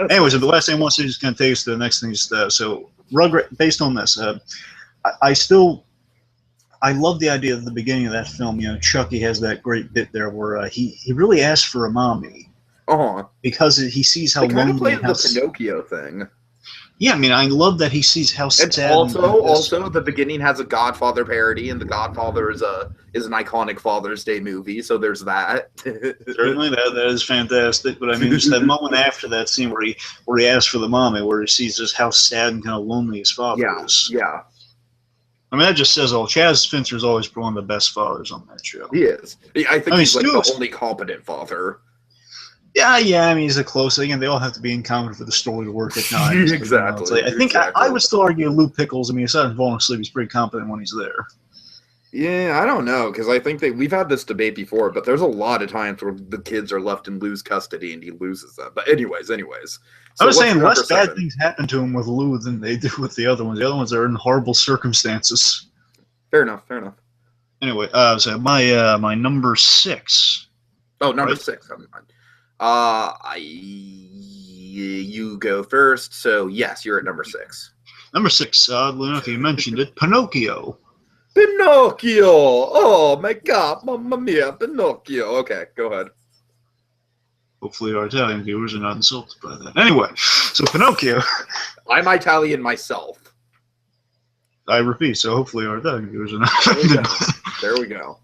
Anyway, so the last thing I want to say is going to take us to the next thing. So Rugrat, based on this, I love the idea of the beginning of that film. You know, Chucky has that great bit there where he really asks for a mommy because he sees how they kind of lonely played the Pinocchio thing. Yeah, I mean, I love that he sees how sad. It's also the beginning has a Godfather parody, and the Godfather is an iconic Father's Day movie. So there's that. Certainly, that is fantastic. But I mean, just that moment after that scene where he asks for the mommy, where he sees just how sad and kind of lonely his father is. Yeah. I mean, that just says all. Chaz Spencer is always one of the best fathers on that show. He is. I think he's like the only competent father. Yeah. I mean, he's a close. Again, they all have to be incompetent for the story to work at times. Exactly. I think I would still argue Lou Pickles. I mean, aside from falling asleep, he's pretty competent when he's there. Yeah, I don't know, because I think we've had this debate before, but there's a lot of times where the kids are left in Lou's custody and he loses them. But anyways. So I was saying less bad things happen to him with Lou than they do with the other ones. The other ones are in horrible circumstances. Fair enough. Anyway, so my number 6. Oh, number 6. You go first. So yes, you're at number 6. Number 6. Oddly enough, you mentioned it. Pinocchio. Oh my God, Mamma Mia, Pinocchio. Okay, go ahead. Hopefully our Italian viewers are not insulted by that. Anyway, so Pinocchio. I'm Italian myself. I repeat, so hopefully our Italian viewers are not. There we go.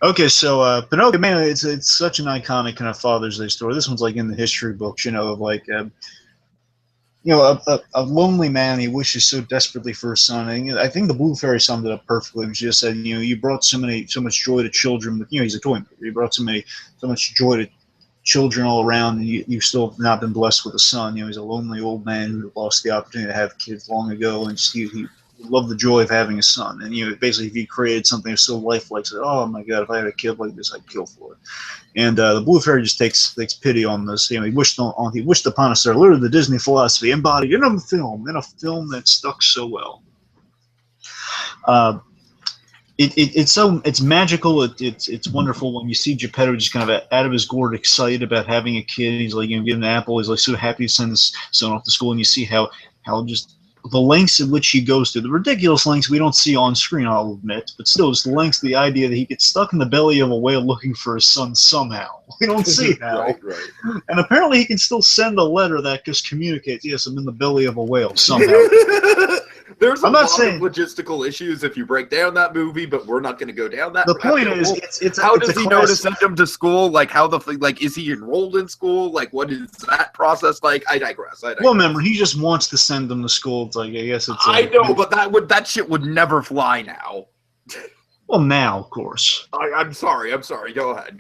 Okay, so Pinocchio, man, it's such an iconic kind of Father's Day story. This one's like in the history books, of like, a lonely man. He wishes so desperately for a son. And I think the Blue Fairy summed it up perfectly. When she just said, you brought so much joy to children. He's a toy maker. You brought so much joy to children all around, and you still have not been blessed with a son. He's a lonely old man who lost the opportunity to have kids long ago, and he loved the joy of having a son. And basically, if you created something so lifelike, said, "Oh my God, if I had a kid like this, I'd kill for it." And the Blue Fairy just takes pity on this. He wished upon us, literally the Disney philosophy embodied in a film that stuck so well. It's magical. It's wonderful when you see Geppetto just kind of out of his gourd, excited about having a kid. He's like, getting an apple. He's like so happy to send his son off to school, and you see how just the lengths in which he goes to, the ridiculous lengths we don't see on screen, I'll admit, but still, just the lengths, the idea that he gets stuck in the belly of a whale looking for his son somehow. We don't see how. Right. And apparently he can still send a letter that just communicates, yes, I'm in the belly of a whale somehow. There's a lot of logistical issues if you break down that movie, but we're not going to go down that. The point is, how does he know to send him to school? Like, is he enrolled in school? Like, what is that process like? I digress. Well, remember, he just wants to send them to school. It's like, I guess it's. I know, but that shit would never fly now. Well, now, of course. I'm sorry. Go ahead.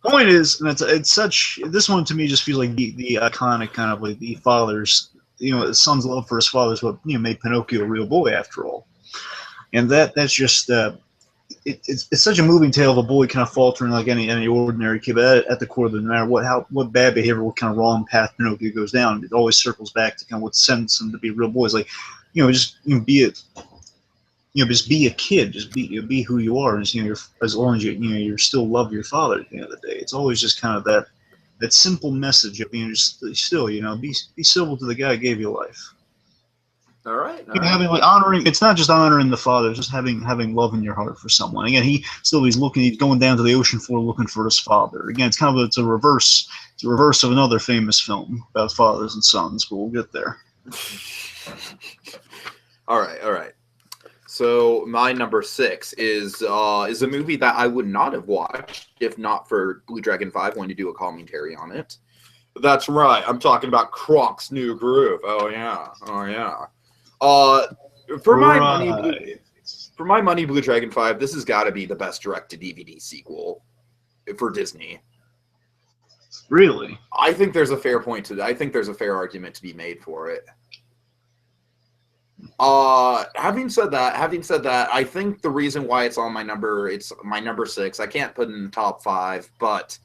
Point is, and it's such. This one to me just feels like the iconic kind of like the father's. The son's love for his father is what made Pinocchio a real boy after all, and that's just it's such a moving tale of a boy kind of faltering like any ordinary kid. But at the core of it, no matter what bad behavior, what kind of wrong path Pinocchio goes down, it always circles back to kind of what sends him to be real boys. Like just be it. Just be a kid. Just be who you are. And as long as you still love your father at the end of the day. It's always just kind of that. that simple message of being just still, be civil to the guy who gave you life. All right. Having honoring, it's not just honoring the father, it's just having love in your heart for someone. Again, he's going down to the ocean floor looking for his father. Again, it's a reverse of another famous film about fathers and sons, but we'll get there. All right. So my number 6 is a movie that I would not have watched if not for BlueDragonFive wanting to do a commentary on it. That's right. I'm talking about Kronk's New Groove. Oh yeah. For my money, BlueDragonFive, this has got to be the best direct-to-DVD sequel for Disney. Really? I think there's a fair argument to be made for it. Having said that, I think the reason why it's my number 6. I can't put it in the top 5, but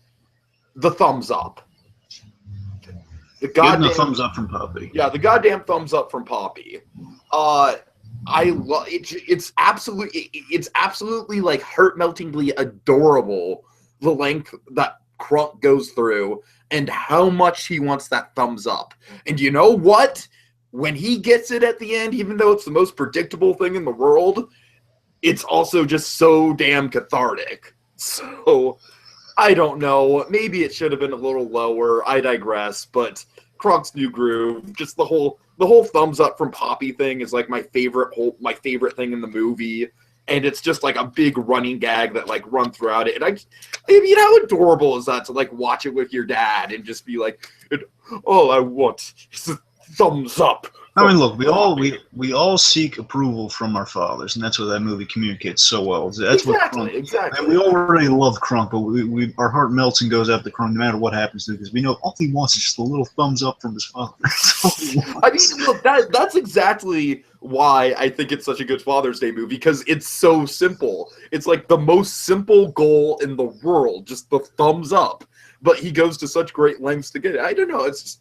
the thumbs up. The goddamn thumbs up from Poppy. Yeah, the goddamn thumbs up from Poppy. I love it. It's absolutely like heart-meltingly adorable, the length that Kronk goes through and how much he wants that thumbs up. And you know what? When he gets it at the end, even though it's the most predictable thing in the world, it's also just so damn cathartic. So I don't know. Maybe it should have been a little lower. I digress. But Kronk's New Groove, just the whole thumbs up from Poppy thing is like my favorite thing in the movie. And it's just like a big running gag that like run throughout it. And I mean, how adorable is that to like watch it with your dad and just be like, all I want is a thumbs up. I mean, look, we all seek approval from our fathers, and that's what that movie communicates so well. That's exactly. And we already love Kronk, but our heart melts and goes out to Kronk no matter what happens to him, because we know all he wants is just a little thumbs up from his father. I mean, look, that's exactly why I think it's such a good Father's Day movie, because it's so simple. It's like the most simple goal in the world, just the thumbs up. But he goes to such great lengths to get it. I don't know. It's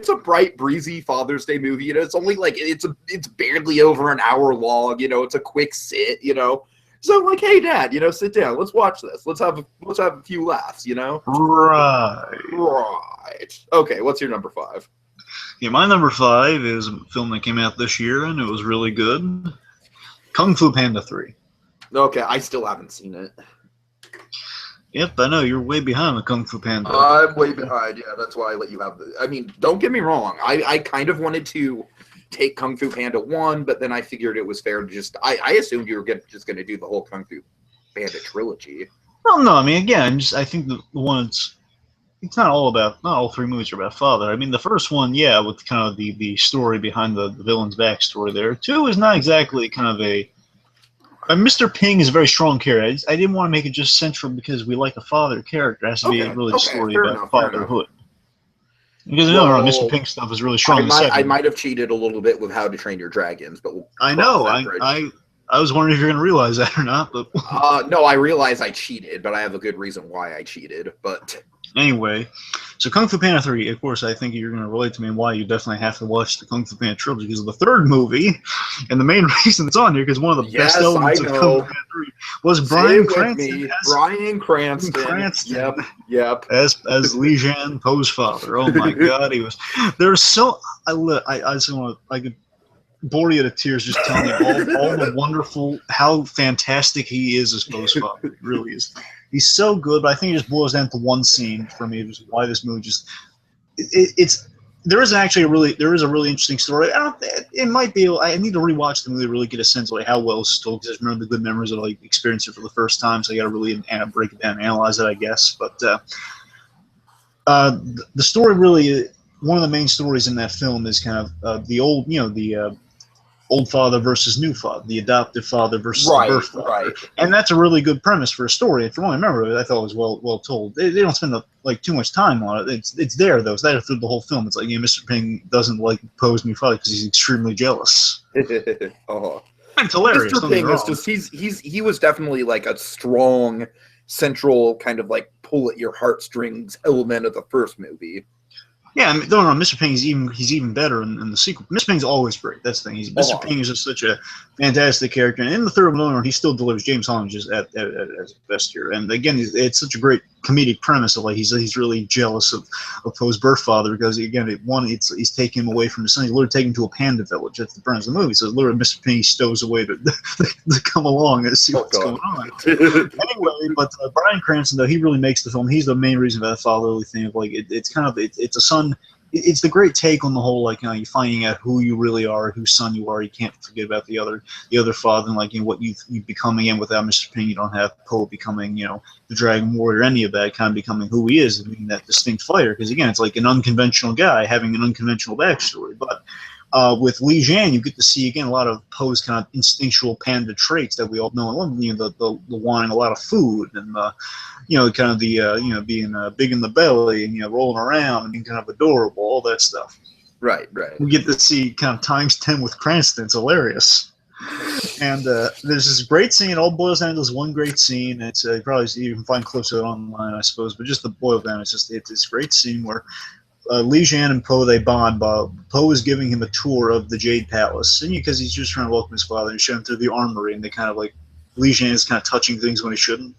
a bright, breezy Father's Day movie. It's only like it's barely over an hour long. It's a quick sit. So I'm like, hey, Dad, sit down. Let's watch this. Let's have a few laughs. Right. Okay. What's your number 5? Yeah, my number 5 is a film that came out this year and it was really good. Kung Fu Panda 3. Okay, I still haven't seen it. Yep, I know. You're way behind the Kung Fu Panda. I'm way behind, yeah. That's why I let you have the... I mean, don't get me wrong. I kind of wanted to take Kung Fu Panda 1, but then I figured it was fair to just... I assumed you were just going to do the whole Kung Fu Panda trilogy. Well, no, I mean, again, I think the one it's not all 3 movies are about father. I mean, the first one, yeah, with kind of the story behind the villain's backstory there. 2 is not exactly kind of a... Mr. Ping is a very strong character. I didn't want to make it just central because we like a father character. It has to be really a story about fatherhood. Because Mr. Ping stuff is really strong. I might have cheated a little bit with How to Train Your Dragons, but I know. I was wondering if you're going to realize that or not. But no, I realize I cheated, but I have a good reason why I cheated. But anyway, so Kung Fu Panda 3, of course, I think you're going to relate to me and why you definitely have to watch the Kung Fu Panda trilogy, because of the third movie, and the main reason it's on here, because one of the best elements of Kung Fu Panda 3 was Bryan Cranston. Bryan Cranston. Yep. As Li Jan Po's father. Oh my God, he was. There's so I just want to. I could bore you to tears just telling you all the wonderful, how fantastic he is as Po's father. He really is. He's so good, but I think it just boils down to one scene for me. Which is why this movie just there is a really interesting story. It might be. I need to rewatch the movie to really get a sense of like how well it's told, because I remember the good memories of like experiencing it for the first time. So I got to really break it down and analyze it, I guess. But the story really, one of the main stories in that film is kind of the old, the old father versus new father, the adoptive father versus the birth father. Right. And that's a really good premise for a story. If you want to remember it, I thought it was well told. They don't spend too much time on it. It's there though. It's there through the whole film. It's like Mr. Ping doesn't like Po's new father because he's extremely jealous. Oh. It's hilarious. Mr. Ping is just he was definitely like a strong central kind of like pull at your heartstrings element of the first movie. Yeah, I mean, no, Mr. Ping he's even better in the sequel. Mr. Ping's always great. That's the thing. Mr. Ping is just such a Fantastic character. And in the third one, he still delivers. James Holland just at his best here. And again, it's such a great comedic premise of like he's really jealous of Poe's birth father because again, he's taking him away from his son. He's literally taking him to a panda village. That's the premise of the movie. So literally, Mr. Penny stows away to come along and see what's going on. Anyway, but Bryan Cranston though he really makes the film. He's the main reason for that fatherly thing of like it's a son. It's the great take on the whole, like, you finding out who you really are, whose son you are. You can't forget about the other father, and like, what you become again without Mr. Ping. You don't have Poe becoming, the Dragon Warrior, any of that, kind of becoming who he is, being that distinct fighter. Because again, it's like an unconventional guy having an unconventional backstory. But with Li Jian, you get to see again a lot of Poe's kind of instinctual panda traits that we all know and love. The wanting a lot of food and kind of the being big in the belly and rolling around and being kind of adorable, all that stuff. Right. We get to see kind of times 10 with Cranston. It's hilarious. And there's this great scene. It all boils down to this one great scene. It's probably you can find clips of it online, I suppose. But just the boil down, it's this great scene where Li Jian and Poe, they bond. Poe is giving him a tour of the Jade Palace, and because he's just trying to welcome his father and show him through the armory, and they kind of like Li Jian is kind of touching things when he shouldn't.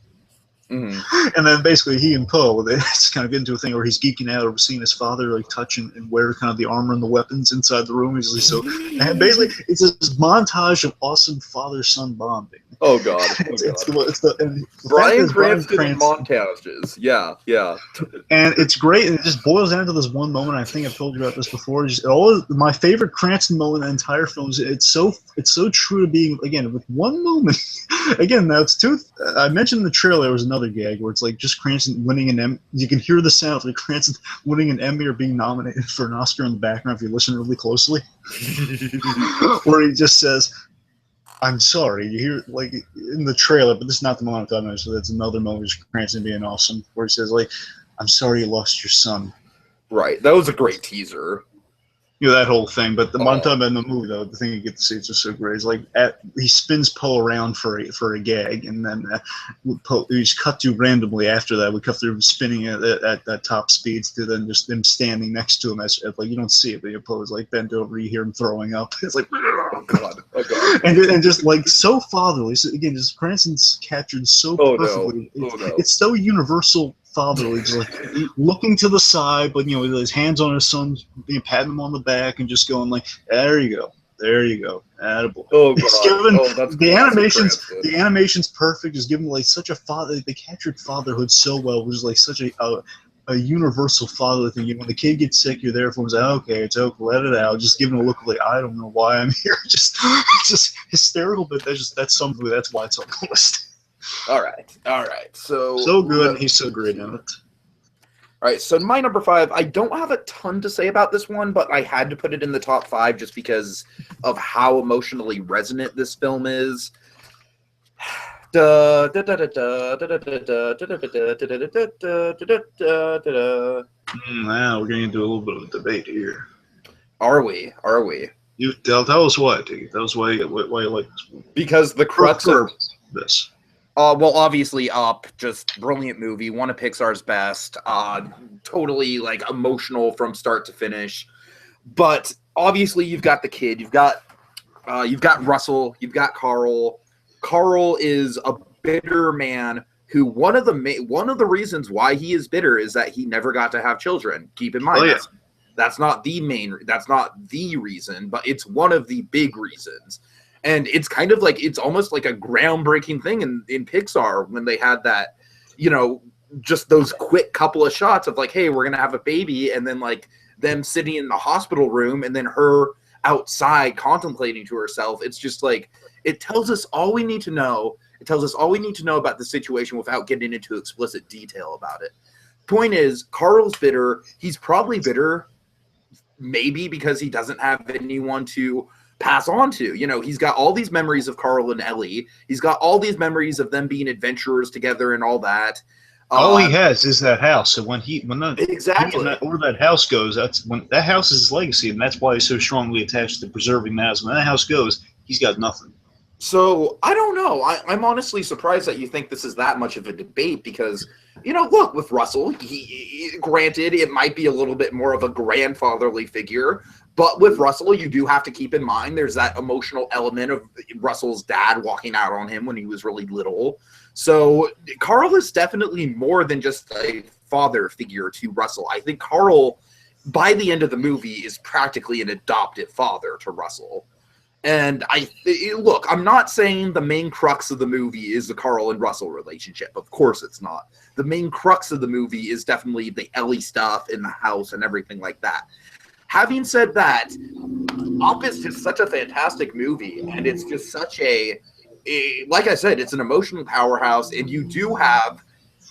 Mm-hmm. And then basically he and Poe, they just kind of get into a thing where he's geeking out over seeing his father like touch and wear kind of the armor and the weapons inside the room. He's like, so, and basically it's this montage of awesome father-son bonding. Oh God! Bryan Cranston montages. Yeah. And it's great, and it just boils down to this one moment. I think I've told you about this before. My favorite Cranston moment in the entire film is it's so true to being again with one moment. Again, now it's two. I mentioned in the trailer there was another gag where it's like just Cranston winning an Emmy. You can hear the sound of like Cranston winning an Emmy or being nominated for an Oscar in the background if you listen really closely. Where he just says, "I'm sorry." You hear like in the trailer, but this is not the moment I'm talking about. So that's another moment of Cranston being awesome, where he says like, "I'm sorry you lost your son." Right. That was a great teaser. That whole thing. But the one time in the movie, though, the thing you get to see is just so great. It's like he spins Poe around for a gag, and then he's cut to randomly after that. We cut through him spinning at top speeds to then just them standing next to him as like you don't see it, but Poe is like bent over. You hear him throwing up. It's like oh god. And just like so fatherly. So again, just Cranston's captured so perfectly. No. It's so universal. Fatherly, just like looking to the side, but with his hands on his son, patting him on the back, and just going like, "There you go, attaboy." Oh god! The animation's perfect. Just giving like such a father. They captured fatherhood so well, which is like such a universal fatherly thing. When the kid gets sick, you're there for him. Say, "Okay, it's okay, let it out." Just giving a look like, "I don't know why I'm here." Just hysterical, but that's something. That's why it's on the list. All right. So good. He's so great in it. All right. So my number 5, I don't have a ton to say about this one, but I had to put it in the top 5 just because of how emotionally resonant this film is. Wow, we're getting into a little bit of a debate here. Are we? You tell us why, Tiki. Tell us why you like this one. Because the crux of this. Well, obviously, Up, just brilliant movie, one of Pixar's best, totally like emotional from start to finish. But obviously, you've got the kid, you've got Russell, you've got Carl. Carl is a bitter man who one of the reasons why he is bitter is that he never got to have children. Keep in mind, that's not the reason, but it's one of the big reasons. And it's kind of like, it's almost like a groundbreaking thing in Pixar when they had that, just those quick couple of shots of like, hey, we're going to have a baby. And then like them sitting in the hospital room and then her outside contemplating to herself. It's just like, it tells us all we need to know. It tells us all we need to know about the situation without getting into explicit detail about it. Point is, Carl's bitter. He's probably bitter maybe because he doesn't have anyone to pass on to. He's got all these memories of Carl and Ellie. He's got all these memories of them being adventurers together and all that. All he has is that house. So when that house goes, that's when that house is his legacy, and that's why he's so strongly attached to preserving that house. When that house goes, he's got nothing. So I don't know. I'm honestly surprised that you think this is that much of a debate because, look, with Russell, he granted it might be a little bit more of a grandfatherly figure, But with Russell, you do have to keep in mind there's that emotional element of Russell's dad walking out on him when he was really little. So Carl is definitely more than just a father figure to Russell. I think Carl, by the end of the movie, is practically an adopted father to Russell. And look, I'm not saying the main crux of the movie is the Carl and Russell relationship. Of course it's not. The main crux of the movie is definitely the Ellie stuff in the house and everything like that. Having said that, Up is just such a fantastic movie, and it's just such like I said, it's an emotional powerhouse, and you do have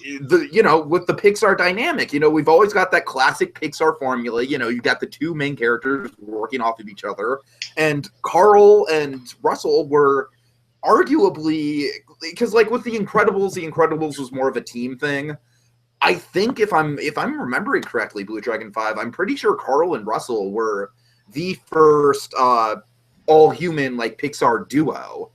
with the Pixar dynamic, we've always got that classic Pixar formula. You got the two main characters working off of each other, and Carl and Russell were arguably, because like with the Incredibles was more of a team thing. I think if I'm remembering correctly, BlueDragonFive, I'm pretty sure Carl and Russell were the first all human like Pixar duo,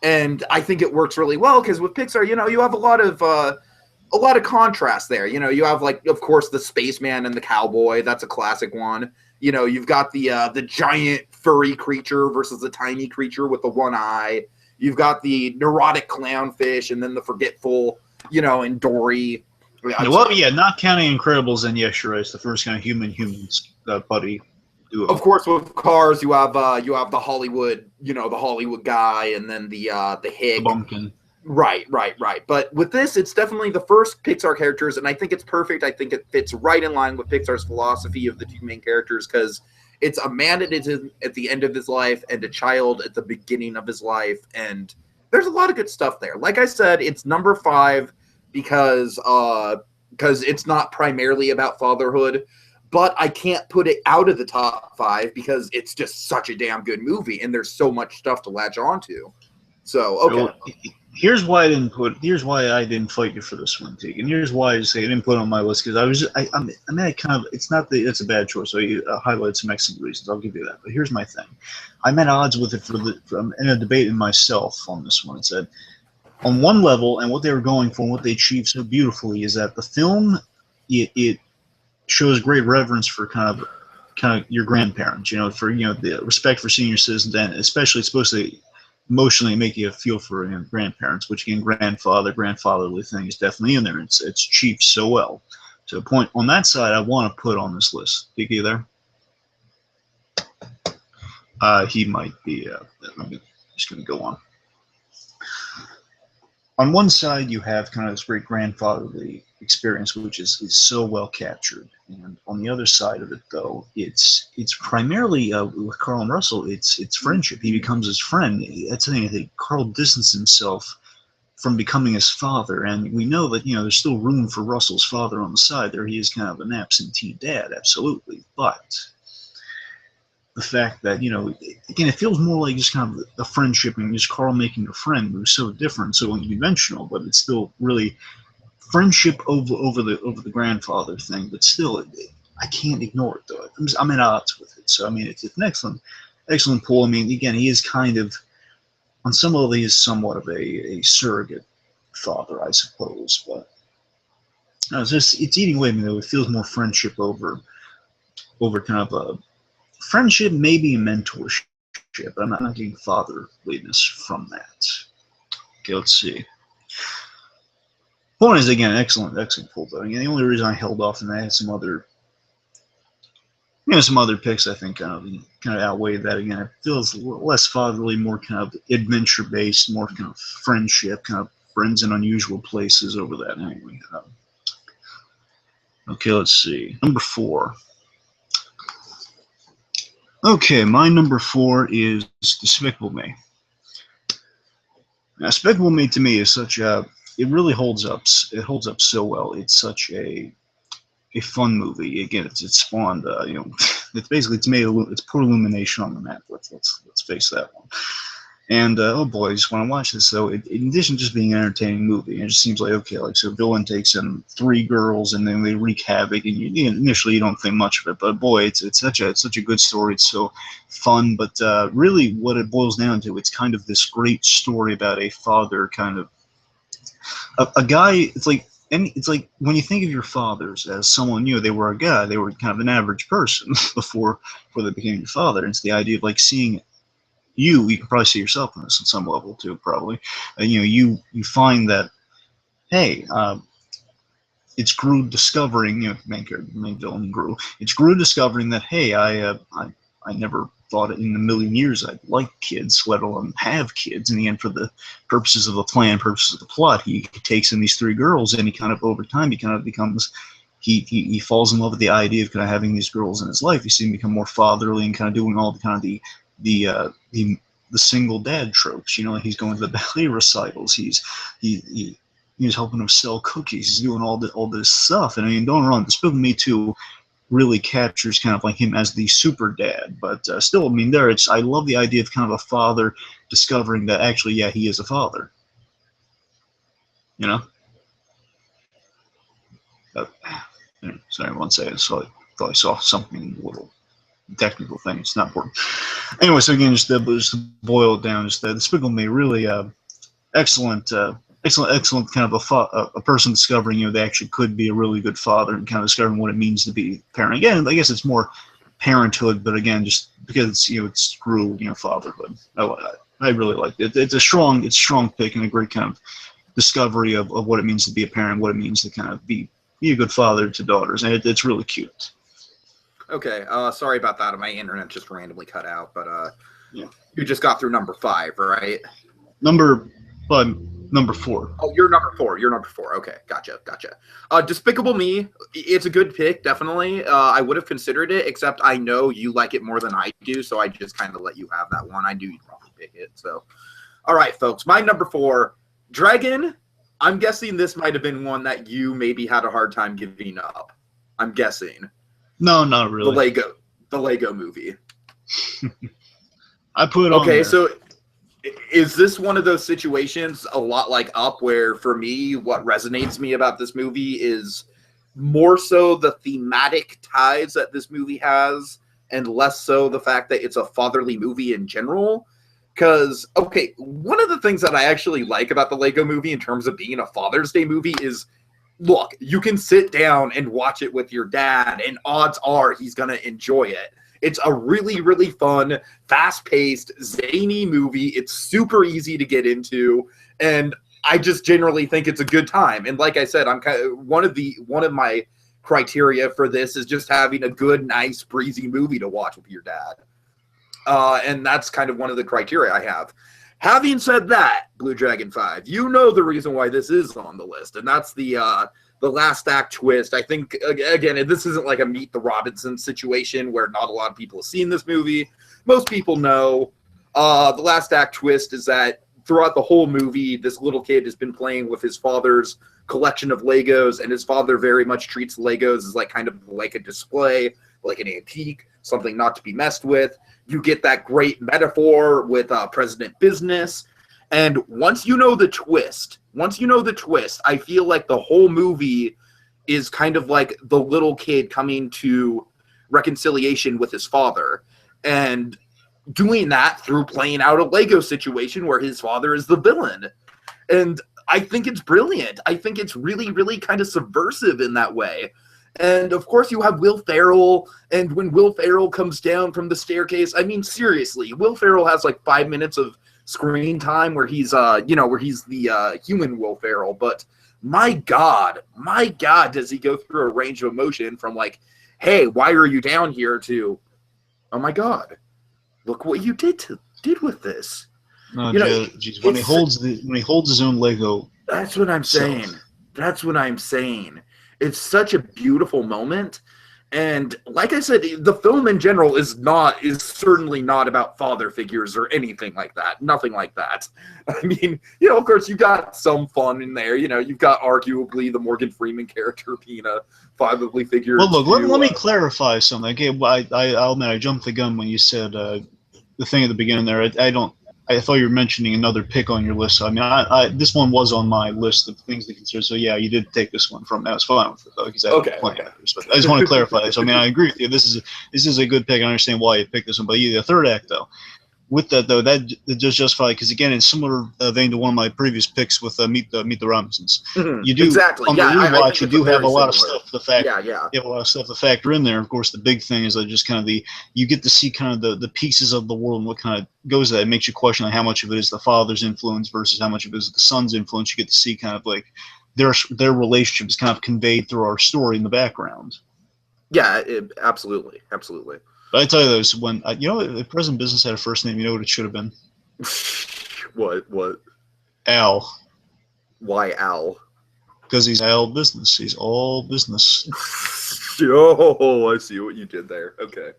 and I think it works really well because with Pixar, you have a lot of contrast there. You have, like, of course, the spaceman and the cowboy. That's a classic one. You've got the giant furry creature versus the tiny creature with the one eye. You've got the neurotic clownfish and then the forgetful, and Dory. Well, yeah, not counting Incredibles, then yes, you're right. It's the first kind of humans buddy duo. Of course, with Cars, you have the Hollywood, the Hollywood guy, and then the Hig. The bumpkin. Right. But with this, it's definitely the first Pixar characters, and I think it's perfect. I think it fits right in line with Pixar's philosophy of the two main characters, because it's a man at the end of his life and a child at the beginning of his life, and there's a lot of good stuff there. Like I said, it's number 5 because it's not primarily about fatherhood, but I can't put it out of the top 5 because it's just such a damn good movie, and there's so much stuff to latch onto. So, okay. Well, here's why I didn't fight you for this one, Tiki. And here's why I didn't put it on my list, because it's not that it's a bad choice. So you highlighted some excellent reasons. I'll give you that. But here's my thing. I'm at odds with it in a debate in myself on this one. It said, on one level, and what they were going for and what they achieved so beautifully is that the film, it shows great reverence for kind of your grandparents, for the respect for senior citizens, and especially it's supposed to emotionally make you feel for grandparents, which again, grandfatherly thing is definitely in there. It's achieved so well. To a point on that side, I want to put on this list. Tiki there? He might be. I'm just going to go on. On one side, you have kind of this great grandfatherly experience, which is so well captured, and on the other side of it, though, it's primarily with Carl and Russell, it's friendship. He becomes his friend. That's the thing. I think Carl distanced himself from becoming his father, and we know that there's still room for Russell's father on the side. There, he is kind of an absentee dad, absolutely, but the fact that, again, it feels more like just kind of a friendship and just Carl making a friend who's so different, so unconventional, but it's still really friendship over the grandfather thing. But still, I can't ignore it, though. I'm at odds with it. So, I mean, it's an excellent pull. I mean, again, he is kind of, on some level, he is somewhat of a surrogate father, I suppose. But it's eating away at me, though. It feels more friendship over kind of a friendship, maybe a mentorship. I'm not getting fatherliness from that. Okay, let's see. Point is, again, excellent pull, though. Again, the only reason I held off and I had some other picks, I think, kind of outweighed that. Again, it feels less fatherly, more kind of adventure based, more kind of friendship, kind of friends in unusual places over that. Anyway, okay, let's see. Number 4. Okay, my number 4 is Despicable Me. Now, Despicable Me to me is such a, it really holds up. It holds up so well. It's such a fun movie. Again, it's spawned. It's basically it's put Illumination on the map. Let's face that one. And oh boy, I just want to watch this. So in addition to just being an entertaining movie, it just seems like, okay, like, so villain takes in 3 girls and then they wreak havoc, and initially you don't think much of it, but boy, it's such a good story. It's so fun, but really what it boils down to, it's kind of this great story about a father, kind of a guy. It's like and it's like when you think of your fathers as someone, they were a guy, they were kind of an average person before they became your father. And it's the idea of like seeing you can probably see yourself in this at some level too, probably. And you find that, hey, it's Gru discovering, main villain Gru. It's Gru discovering that, hey, I never thought in a million years I'd like kids, let alone have kids. In the end, for the purposes of the plan, purposes of the plot, he takes in these three girls, and he kind of, over time, he kind of becomes, he falls in love with the idea of kind of having these girls in his life. You see him become more fatherly and kind of doing all the kind of the single dad tropes. Like he's going to the ballet recitals. He's helping him sell cookies. He's doing all this stuff. And I mean, don't get me wrong, Despicable Me 2 really captures kind of like him as the super dad. But still, I mean, I love the idea of kind of a father discovering that actually, yeah, he is a father. Sorry, one second. So I thought I saw something, a little technical thing. It's not important. Anyway, so again, just to boil it down, just the Despicable Me, really excellent kind of a person discovering, they actually could be a really good father and kind of discovering what it means to be a parent. Again, I guess it's more parenthood, but again, just because it's Gru, fatherhood. I really like it. It's a strong pick and a great kind of discovery of what it means to be a parent, what it means to kind of be a good father to daughters, and it's really cute. Okay, sorry about that. My internet just randomly cut out, but yeah. You just got through number 5, right? Number 4. Oh, you're number 4. You're number 4. Okay, gotcha. Despicable Me, it's a good pick, definitely. I would have considered it, except I know you like it more than I do, so I just kind of let you have that one. I knew you'd probably pick it. So, all right, folks, my number 4, Dragon. I'm guessing this might have been one that you maybe had a hard time giving up. I'm guessing. No, not really. The Lego movie. I put it on there. So is this one of those situations a lot like Up, where for me, what resonates me about this movie is more so the thematic ties that this movie has and less so the fact that it's a fatherly movie in general? Because, okay, one of the things that I actually like about the Lego movie in terms of being a Father's Day movie is, look, you can sit down and watch it with your dad, and odds are he's going to enjoy it. It's a really, really fun, fast-paced, zany movie. It's super easy to get into, and I just generally think it's a good time. And like I said, I'm kind of one of my criteria for this is just having a good, nice, breezy movie to watch with your dad. And that's kind of one of the criteria I have. Having said that, BlueDragonFive, you know the reason why this is on the list, and that's the last act twist. I think, again, this isn't like a Meet the Robinsons situation where not a lot of people have seen this movie. Most people know. The last act twist is that throughout the whole movie, this little kid has been playing with his father's collection of Legos, and his father very much treats Legos as like kind of like a display, like an antique, something not to be messed with. You get that great metaphor with President Business. And once you know the twist, I feel like the whole movie is kind of like the little kid coming to reconciliation with his father and doing that through playing out a Lego situation where his father is the villain. And I think it's brilliant. I think it's really, really kind of subversive in that way. And, of course, you have Will Ferrell, and when Will Ferrell comes down from the staircase, I mean, seriously, Will Ferrell has like 5 minutes of screen time where he's, where he's the human Will Ferrell, but my God, does he go through a range of emotion from like, hey, why are you down here, to, oh my God, look what you did with this. No, geez, when he holds his own Lego. That's what I'm saying. It's such a beautiful moment. And like I said, the film in general is certainly not about father figures or anything like that. Nothing like that. I mean, of course, you got some fun in there. You've got arguably the Morgan Freeman character being a fatherly figure. Well, look, let me clarify something. Okay, I'll admit I jumped the gun when you said the thing at the beginning there. I thought you were mentioning another pick on your list. So, I mean, this one was on my list of things to consider. So, yeah, you did take this one from me. I was fine with it, though, because I had a plan. But I just want to clarify. So, I mean, I agree with you. This is a good pick. I understand why you picked this one. But the third act, though, with that though, that does justify, because again, in similar vein to one of my previous picks with Meet the Robinsons, you do Exactly. on the Yeah, I rewatch, think you it's do have a very lot of similar. stuff to factor. Yeah. You have a lot of stuff to factor in there. Of course, the big thing is like just kind of you get to see kind of the pieces of the world and what kind of goes that. It makes you question like how much of it is the father's influence versus how much of it is the son's influence. You get to see kind of like their relationship is kind of conveyed through our story in the background. Yeah, absolutely. But I tell you this, when if President Business had a first name, you know what it should have been? What? Al. Why Al? Because he's Al Business. He's all business. Oh, I see what you did there. Okay.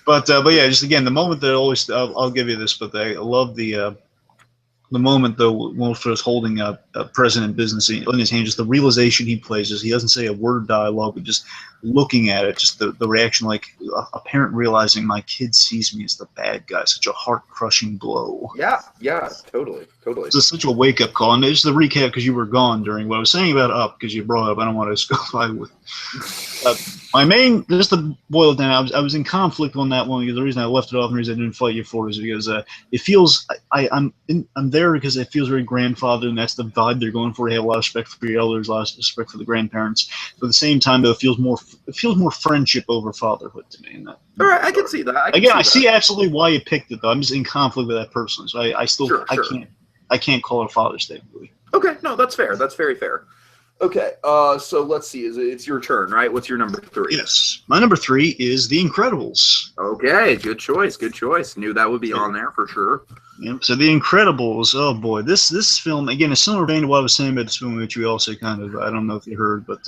But yeah, just again, the moment that I'll give you this, but I love the moment though Wolfers holding a President Business in his hand, just the realization he plays is he doesn't say a word dialogue, but just looking at it, just the reaction, like a parent realizing my kid sees me as the bad guy, such a heart-crushing blow. Yeah, totally. It's such a wake-up call. And just the recap, because you were gone during what I was saying about Up, because you brought up, I don't want to go by with my main, just to boil it down, I was in conflict on that one, because the reason I left it off and the reason I didn't fight you for it is because it feels, I'm there because it feels very grandfather, and that's the vibe they're going for. They have a lot of respect for your elders, a lot of respect for the grandparents. But at the same time, though, it feels more friendship over fatherhood to me. In that All right, I can see that. I see absolutely why you picked it, though. I'm just in conflict with that personally, so I still Sure. I can't call it a Father's Day movie. Okay, no, that's fair. That's very fair. Okay, so let's see. It's your turn, right? What's your number 3? Yes, my number 3 is The Incredibles. Okay, good choice. Knew that would be on there for sure. Yep. So The Incredibles, oh boy, this film, again, a similar vein to what I was saying about this film, which we also kind of, I don't know if you heard, but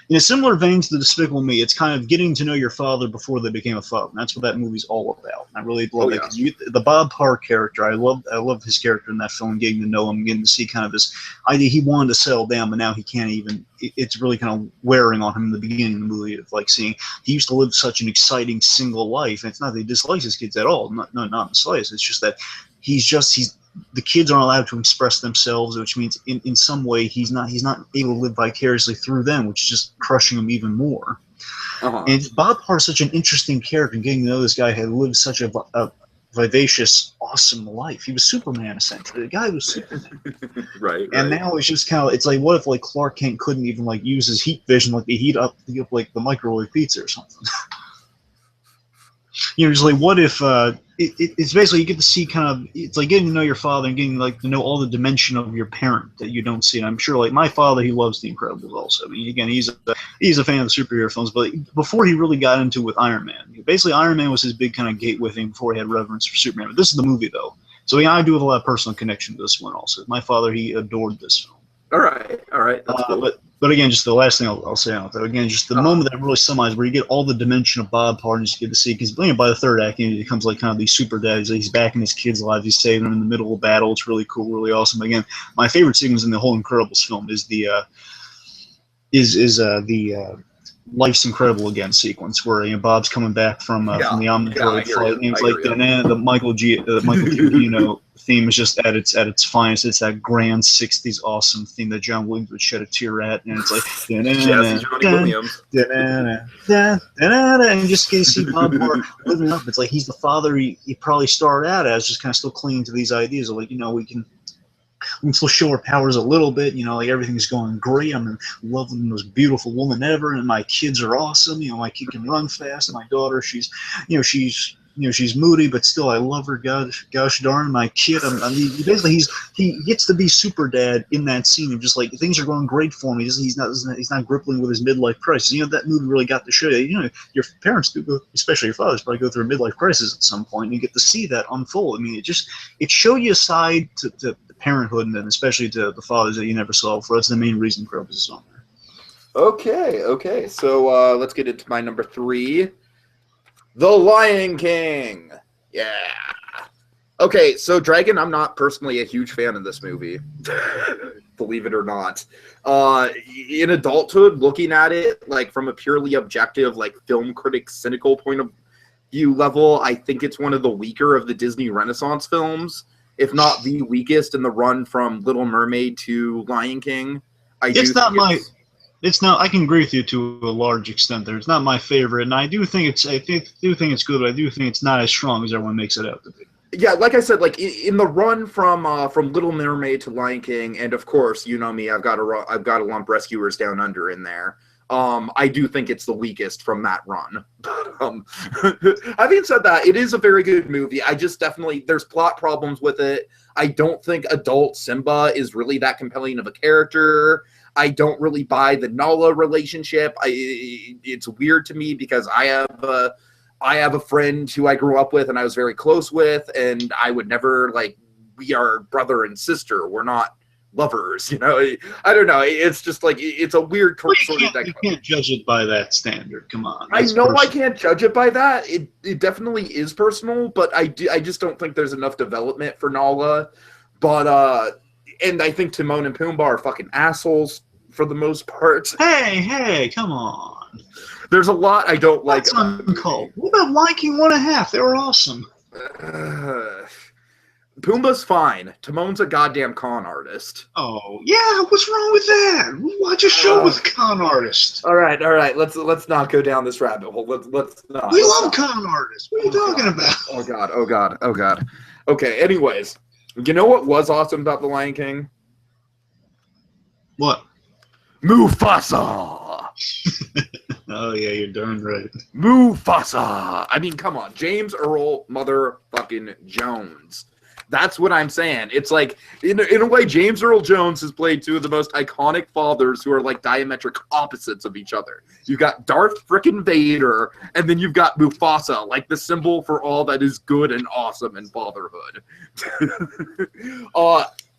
in a similar vein to The Despicable Me, it's kind of getting to know your father before they became a father. And that's what that movie's all about. I really love that, because the Bob Parr character, I love his character in that film, getting to know him, getting to see kind of this idea he wanted to settle down, but now he can't even. It's really kind of wearing on him in the beginning of the movie, of like seeing he used to live such an exciting single life. And it's not that he dislikes his kids at all, not in the slightest. It's just that the kids aren't allowed to express themselves, which means in some way he's not able to live vicariously through them, which is just crushing him even more. And Bob Parr is such an interesting character, and getting to know this guy had lived such a vivacious, awesome life. He was Superman, essentially. The guy was Superman. Right. And now it's just kind of, it's like, what if like Clark Kent couldn't even like use his heat vision, like to heat up like the microwave pizza or something? Just like, what if it's basically you get to see kind of, it's like getting to know your father and getting like to know all the dimension of your parent that you don't see. And I'm sure like my father, he loves The Incredibles also. I mean, again, he's a fan of the superhero films, but before he really got into it with Iron Man, basically Iron Man was his big kind of gateway thing before he had reverence for Superman. But this is the movie though, so I do have a lot of personal connection to this one also. My father, he adored this film. All right, that's cool. But again, just the last thing I'll say on it, though, again, just the moment that really summarizes where you get all the dimension of Bob Parr and just get to see, because by the third act, he becomes like kind of these super dads. He's back in his kids' lives. He's saving them in the middle of battle. It's really cool, really awesome. But again, my favorite sequence in the whole Incredibles film is the Life's Incredible Again sequence, where Bob's coming back from the Omnivore flight, and it's like the Michael Giacchino theme is just at its finest. It's that grand '60s awesome theme that John Williams would shed a tear at, and it's like and just get to see Bob Parr living up. It's like he's the father he probably started out as, just kind of still clinging to these ideas of like, we can still show our powers a little bit, like everything's going great. I'm in love with the most beautiful woman ever, and my kids are awesome. My kid can run fast, and my daughter, she's moody, but still I love her. Gosh darn, my kid. Basically he gets to be super dad in that scene, of just like things are going great for me. He's not grappling with his midlife crisis. That movie really got to show you. Your parents do go, especially your fathers, probably go through a midlife crisis at some point, and you get to see that unfold. I mean, it showed you a side to parenthood, and then especially to the fathers that you never saw before. That's the main reason Incredibles is on there. Okay. So let's get into my number 3. The Lion King. Yeah. Okay, so Dragon, I'm not personally a huge fan of this movie. Believe it or not. In adulthood, looking at it like from a purely objective, like film critic cynical point of view level, I think it's one of the weaker of the Disney Renaissance films, if not the weakest in the run from Little Mermaid to Lion King. It's not. I can agree with you to a large extent there. It's not my favorite, and I do think it's good, but I do think it's not as strong as everyone makes it out to be. yeah, like I said, like in the run from Little Mermaid to Lion King, and of course, you know me, I've got to lump Rescuers Down Under in there. I do think it's the weakest from that run. Having said that, it is a very good movie. I just definitely there's plot problems with it. I don't think adult Simba is really that compelling of a character. I don't really buy the Nala relationship. It's weird to me because I have a friend who I grew up with and I was very close with, and I would never like we are brother and sister. We're not lovers, you know. I don't know. It's just like it's a weird sort of thing. You can't judge it by that standard. Come on. I know I can't judge it by that. It definitely is personal, but I just don't think there's enough development for Nala. But and I think Timon and Pumbaa are fucking assholes for the most part. Hey, come on. There's a lot I don't like. That's uncalled. What about Lion King 1.5? They were awesome. Pumbaa's fine. Timon's a goddamn con artist. Oh yeah, what's wrong with that? We watch a show with a con artist. All right. Let's not go down this rabbit hole. Let's not. We love con artists. What are you talking about? Oh god. Okay. Anyways, you know what was awesome about The Lion King? What? Mufasa. Oh yeah, you're darn right. Mufasa. I mean, come on, James Earl motherfucking Jones. That's what I'm saying. It's like, in a way, James Earl Jones has played two of the most iconic fathers who are like diametric opposites of each other. You've got Darth frickin' Vader, and then you've got Mufasa, like the symbol for all that is good and awesome in fatherhood.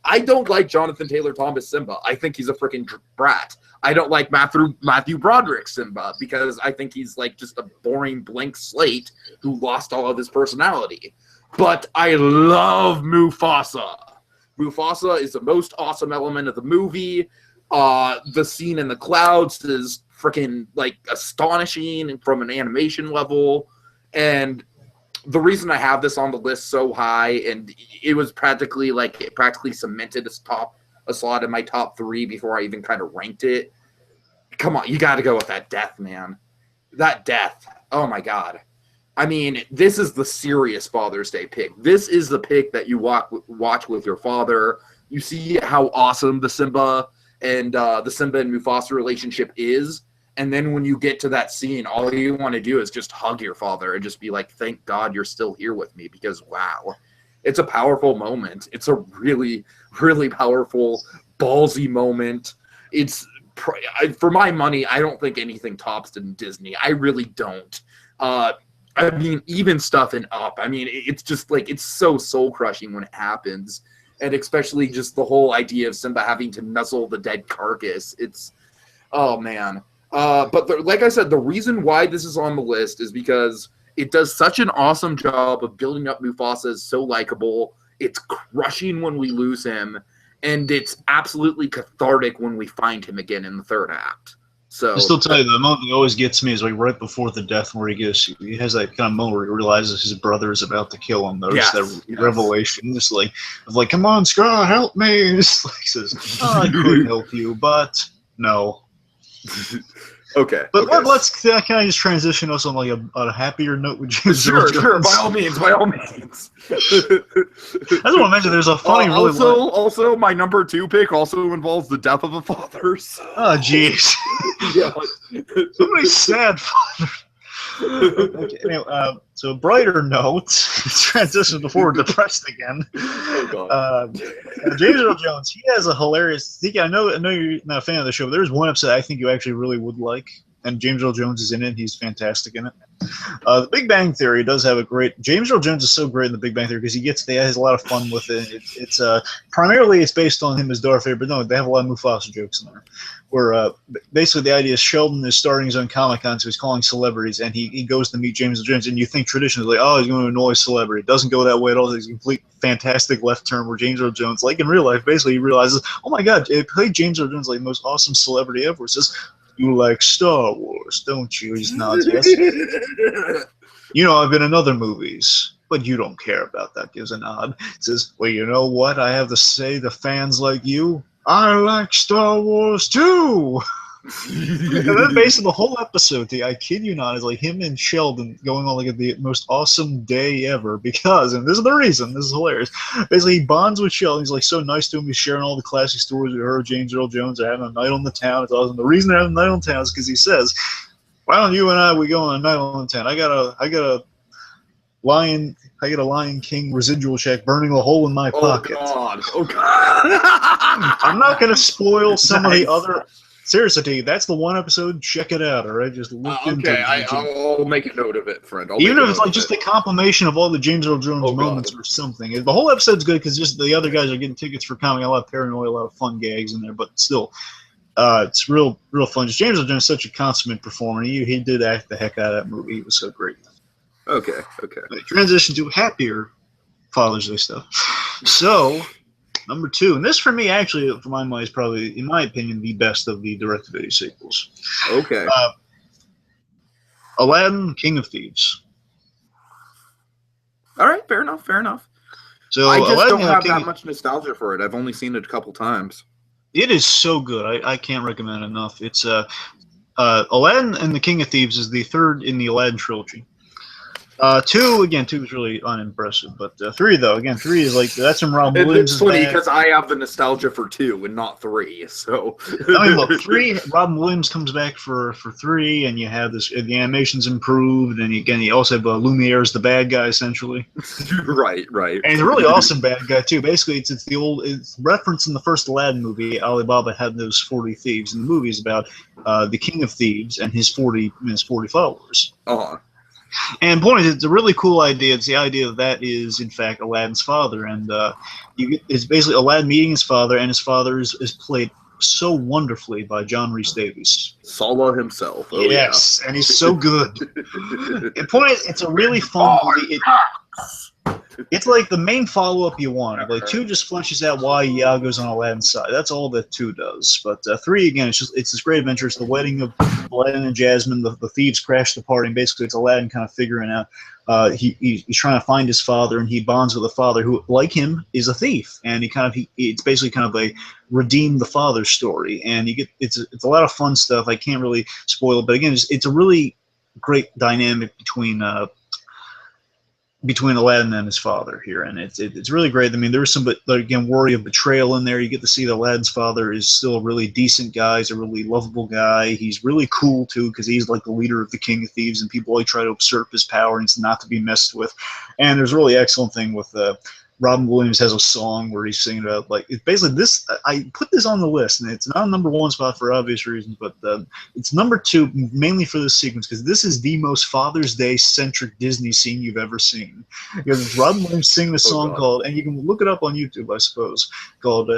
I don't like Jonathan Taylor Thomas Simba. I think he's a freaking brat. I don't like Matthew Broderick Simba because I think he's like just a boring blank slate who lost all of his personality. But I love Mufasa. Mufasa is the most awesome element of the movie. The scene in the clouds is freaking like astonishing from an animation level. And the reason I have this on the list so high, and it was practically cemented a slot in my top 3 before I even kind of ranked it. Come on, you got to go with that death, man. That death. Oh my God. I mean, this is the serious Father's Day pick. This is the pick that you watch with your father. You see how awesome the Simba and Mufasa relationship is. And then when you get to that scene, all you want to do is just hug your father and just be like, thank God you're still here with me, because wow, it's a powerful moment. It's a really, really powerful, ballsy moment. It's, for my money, I don't think anything tops in Disney. I really don't. I mean, even stuff in Up. I mean, it's just like, it's so soul crushing when it happens. And especially just the whole idea of Simba having to nuzzle the dead carcass. It's, oh man. But like I said, the reason why this is on the list is because it does such an awesome job of building up Mufasa as so likable. It's crushing when we lose him, and it's absolutely cathartic when we find him again in the third act. So I still tell you, the moment that always gets me is like right before the death, where he has that kind of moment where he realizes his brother is about to kill him. There's that revelation. It's like, come on, Scar, help me. It's like, says, I could help you, but no. Okay. But let's can I just transition us on like a happier note with James? Sure, by all means. I just want to mention there's a funny also my number 2 pick also involves the death of a father. So. Oh jeez. Yeah. So many sad fathers. Okay, anyway, so a brighter note, transition before we're depressed again. Oh God. James Earl Jones, he has a hilarious. Tiki, I know you're not a fan of the show, but there's one episode I think you actually really would like, and James Earl Jones is in it. He's fantastic in it. The Big Bang Theory does have a great. James Earl Jones is so great in The Big Bang Theory because he has a lot of fun with it. It's primarily it's based on him as Darth Vader, but no, they have a lot of Mufasa jokes in there. Where basically the idea is Sheldon is starting his own Comic-Con, so he's calling celebrities, and he goes to meet James Earl Jones, and you think traditionally, oh, he's going to annoy a celebrity. It doesn't go that way at all. It's a complete fantastic left turn where James Earl Jones, like in real life, basically he realizes, oh my God, it played James Earl Jones like the most awesome celebrity ever. It says, you like Star Wars, don't you? He's nods, yes. You know, I've been in other movies, but you don't care about that. Gives a nod. Says, well, you know what I have to say to fans like you? I like Star Wars too. And then basically the whole episode, I kid you not, is like him and Sheldon going on like the most awesome day ever because, and this is the reason, this is hilarious. Basically, he bonds with Sheldon. He's like so nice to him. He's sharing all the classic stories with her, James Earl Jones. They're having a night on the town. It's awesome. The reason they're having a night on the town is because he says, "Why don't you and we go on a night on the town? I got a Lion King residual check burning a hole in my pocket." Oh God! I'm not gonna spoil some of the other. Seriously, that's the one episode. Check it out, all right? Just look into it. I'll make a note of it, friend. Even if it's like just a compilation of all the James Earl Jones moments or something. The whole episode's good because just the other guys are getting tickets for comedy. A lot of paranoia, a lot of fun gags in there, but still, it's real fun. Just James Earl Jones is such a consummate performer. He did act the heck out of that movie. He was so great. Okay. Transition to happier Father's Day stuff. So, number 2, and this for me actually, for my mind, is probably, in my opinion, the best of the direct-to-video sequels. Okay. Aladdin, King of Thieves. All right, fair enough. So I just Aladdin, don't have that much nostalgia for it. I've only seen it a couple times. It is so good. I can't recommend it enough. It's Aladdin and the King of Thieves is the third in the Aladdin trilogy. 2 is really unimpressive, but 3 though, 3 is like, that's when Rob Williams is funny because I have the nostalgia for 2 and not 3, so. I mean, look, 3, Robin Williams comes back for 3, and you have this, the animation's improved, and you also have Lumiere as the bad guy, essentially. Right. And he's a really awesome bad guy, too. Basically, it's reference in the first Aladdin movie. Alibaba had those 40 thieves, and the movie is about the King of Thieves and his 40 followers. Uh-huh. And point is, it's a really cool idea. It's the idea that is, in fact, Aladdin's father. And it's basically Aladdin meeting his father, and his father is played so wonderfully by John Rhys Davies. Solo himself. Oh, yes, yeah. And he's so good. And point is, it's a really fun movie. It's like the main follow-up you want. Like 2 just fleshes out why Iago's on Aladdin's side. That's all that 2 does. But 3, again, it's this great adventure. It's the wedding of Aladdin and Jasmine. The thieves crash the party, and basically it's Aladdin kind of figuring out he's trying to find his father, and he bonds with a father who, like him, is a thief. And it's basically kind of a redeem the father story. And it's a lot of fun stuff. I can't really spoil it, but again, it's a really great dynamic between Aladdin and his father here, and it's really great. I mean, there's some, but again, worry of betrayal in there. You get to see that Aladdin's father is still a really decent guy. He's a really lovable guy. He's really cool too, because he's like the leader of the King of Thieves, and people always try to usurp his power, and it's not to be messed with. And there's a really excellent thing with Robin Williams has a song where he's singing about, like, it's basically this. I put this on the list, and it's not a number 1 spot for obvious reasons, but it's number 2 mainly for this sequence, because this is the most Father's Day centric Disney scene you've ever seen. Because it's Robin Williams singing a song called, and you can look it up on YouTube, I suppose, called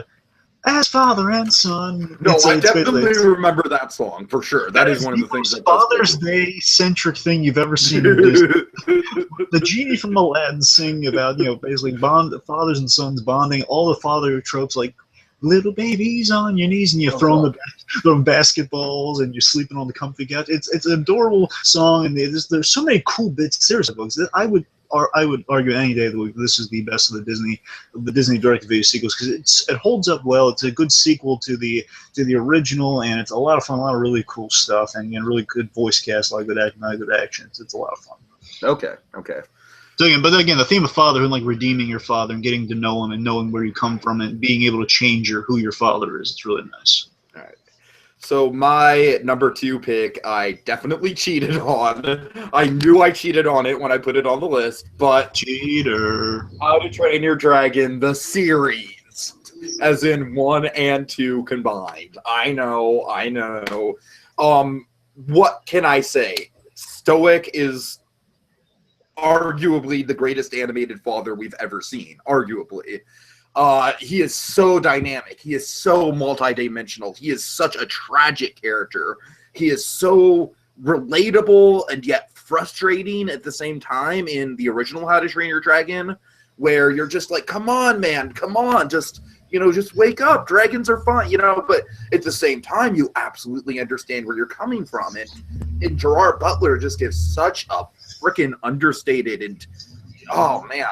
As Father and Son. No, I definitely remember that song for sure. That is one of the things. That Father's Day centric thing you've ever seen in Disney. The genie from Aladdin singing about, basically fathers and sons bonding, all the father tropes like little babies on your knees, and you're throwing them basketballs, and you're sleeping on the comfy couch. It's an adorable song, and there's so many cool bits. Seriously, folks, I would argue any day of the week this is the best of the Disney direct-to-video sequels, because it holds up well. It's a good sequel to the original, and it's a lot of fun, a lot of really cool stuff, and really good voice cast, like good acting, good action. It's a lot of fun. Okay. So again, the theme of fatherhood, like redeeming your father and getting to know him and knowing where you come from and being able to change who your father is, it's really nice. All right. So my number 2 pick, I definitely cheated on. I knew I cheated on it when I put it on the list, but cheater. How to Train Your Dragon, the series, as in 1 and 2 combined. I know. What can I say? Stoic is arguably the greatest animated father we've ever seen. Arguably. He is so dynamic. He is so multidimensional. He is such a tragic character. He is so relatable and yet frustrating at the same time in the original How to Train Your Dragon, where you're just like, come on, man, come on, just wake up. Dragons are fun, but at the same time, you absolutely understand where you're coming from. And Gerard Butler just gives such a freaking understated and, oh, man.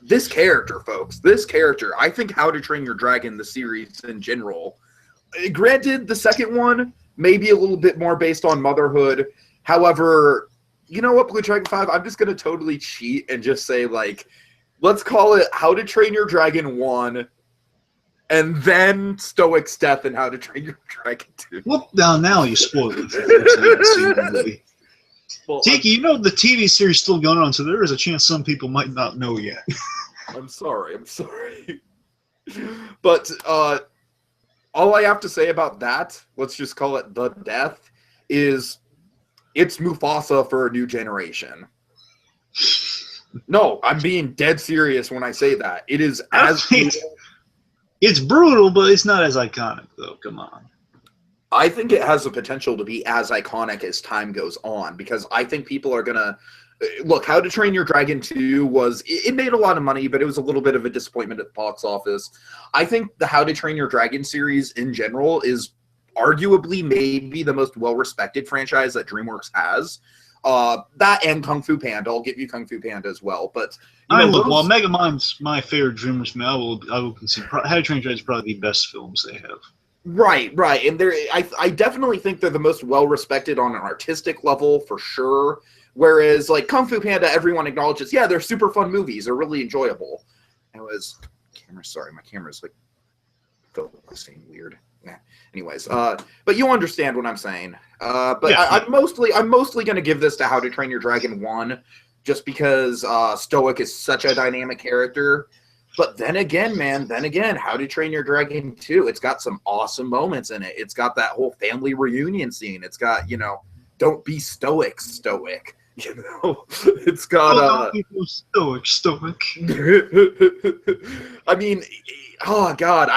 This character, folks, I think How to Train Your Dragon, the series in general, granted, the second one maybe a little bit more based on motherhood. However, you know what, BlueDragonFive? I'm just going to totally cheat and just say, like, let's call it How to Train Your Dragon 1, and then Stoic's death and How to Train Your Dragon 2. Well, now you spoiled it for folks that haven't seen the movie. Well, Tiki, you know the TV series is still going on, so there is a chance some people might not know yet. I'm sorry. But all I have to say about that, let's just call it the death, is it's Mufasa for a new generation. No, I'm being dead serious when I say that. It is as brutal. It's brutal, but it's not as iconic, though. Come on. I think it has the potential to be as iconic as time goes on, because I think people are going to look. How to Train Your Dragon 2 it made a lot of money, but it was a little bit of a disappointment at the box office. I think the How to Train Your Dragon series in general is arguably maybe the most well-respected franchise that DreamWorks has. That and Kung Fu Panda. I'll give you Kung Fu Panda as well. But while Megamind's my favorite DreamWorks film, I will concede How to Train Your Dragon is probably the best films they have. Right, and I definitely think they're the most well-respected on an artistic level for sure. Whereas like Kung Fu Panda, everyone acknowledges, yeah, they're super fun movies. They're really enjoyable. My camera's like focusing weird. Yeah. Anyways, but you understand what I'm saying. But yeah. I'm mostly going to give this to How to Train Your Dragon 1, just because Stoic is such a dynamic character. But then again, How to Train Your Dragon 2, it's got some awesome moments in it. It's got that whole family reunion scene. It's got, don't be stoic. It's got stoic. I mean, oh God,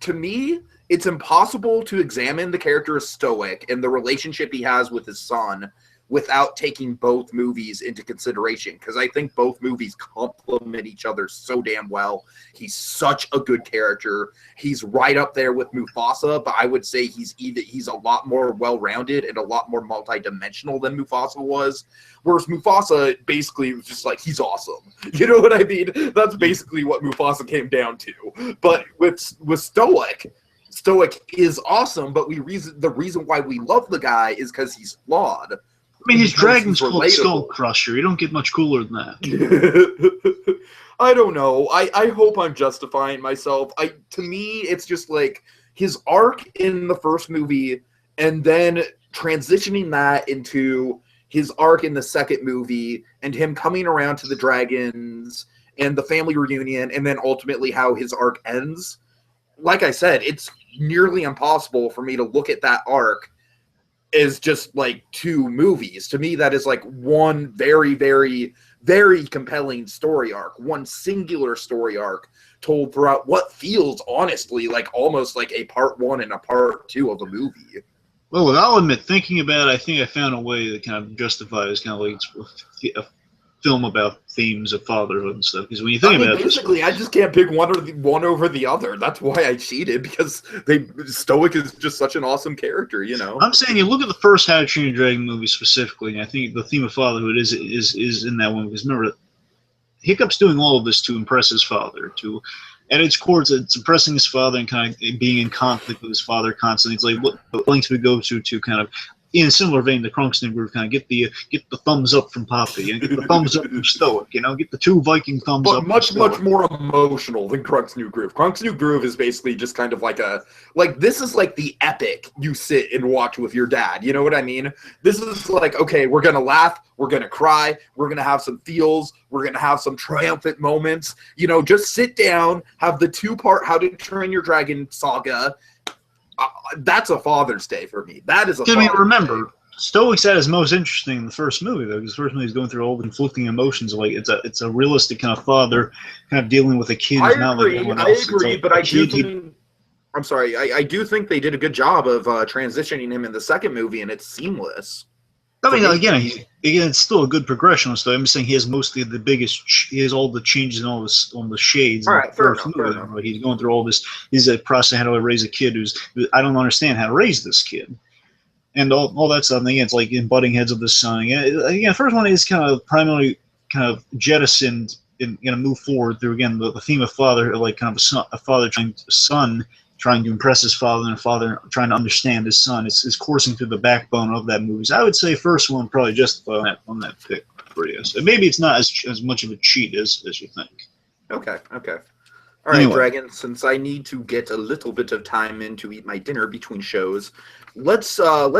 to me, it's impossible to examine the character of Stoic and the relationship he has with his son without taking both movies into consideration, because I think both movies complement each other so damn well. He's such a good character. He's right up there with Mufasa, but I would say he's a lot more well-rounded and a lot more multi-dimensional than Mufasa was. Whereas Mufasa basically was just like, he's awesome. You know what I mean? That's basically what Mufasa came down to. But with Stoic is awesome, but the reason why we love the guy is because he's flawed. I mean, his dragon's called Skull Crusher. You don't get much cooler than that. I don't know. I hope I'm justifying myself. To me, it's just like his arc in the first movie, and then transitioning that into his arc in the second movie, and him coming around to the dragons and the family reunion, and then ultimately how his arc ends. Like I said, it's nearly impossible for me to look at that arc is just like two movies. To me, that is like one very, very, very compelling story arc, one singular story arc told throughout what feels honestly like almost like a part one and a part two of a movie. Well, I'll admit, thinking about it, I think I found a way that kind of justifies kind of like a film about themes of fatherhood and stuff. Because when you think about it, basically, I just can't pick one over the other. That's why I cheated, because Stoic is just such an awesome character, I'm saying you look at the first How to Train Your Dragon movie specifically, and I think the theme of fatherhood is in that one. Because remember, Hiccup's doing all of this to impress his father. At its core, it's impressing his father and kind of being in conflict with his father constantly. It's like what lengths we go to kind of, in a similar vein, the Krunksnug group kind of get the thumbs up from Poppy and get the thumbs up from Stoic, get the two Viking thumbs up. But much more emotional than Krunksnug Groove. Krunksnug Groove is basically just kind of like this is like the epic you sit and watch with your dad. You know what I mean? This is like, okay, we're gonna laugh, we're gonna cry, we're gonna have some feels, we're gonna have some triumphant moments. Just sit down, have the 2-part How to Train Your Dragon saga. That's a Father's Day for me. That is a Father's Day. Remember, Stoic's at his most interesting in the first movie, though, because the first movie is going through all the conflicting emotions. Like it's a realistic kind of father kind of dealing with a kid who's not like anyone else. I agree, but I do think I'm sorry. I do think they did a good job of transitioning him in the second movie, and it's seamless. I mean, again, it's still a good progression. So I'm saying he has mostly the biggest. He has all the changes and all the shades. All right, fair enough. He's going through all this. He's a process how to raise a kid I don't understand how to raise this kid, and all that stuff. And again, it's like in butting heads of the son. Again, first one is kind of primarily kind of jettisoned and move forward through again the theme of father, like kind of a father trying son trying to impress his father, and father trying to understand his son. It's coursing through the backbone of that movie. So I would say first one probably justified on that pick for you. So maybe it's not as much of a cheat as you think. Okay. All right, Anyway. Dragon, since I need to get a little bit of time in to eat my dinner between shows, let's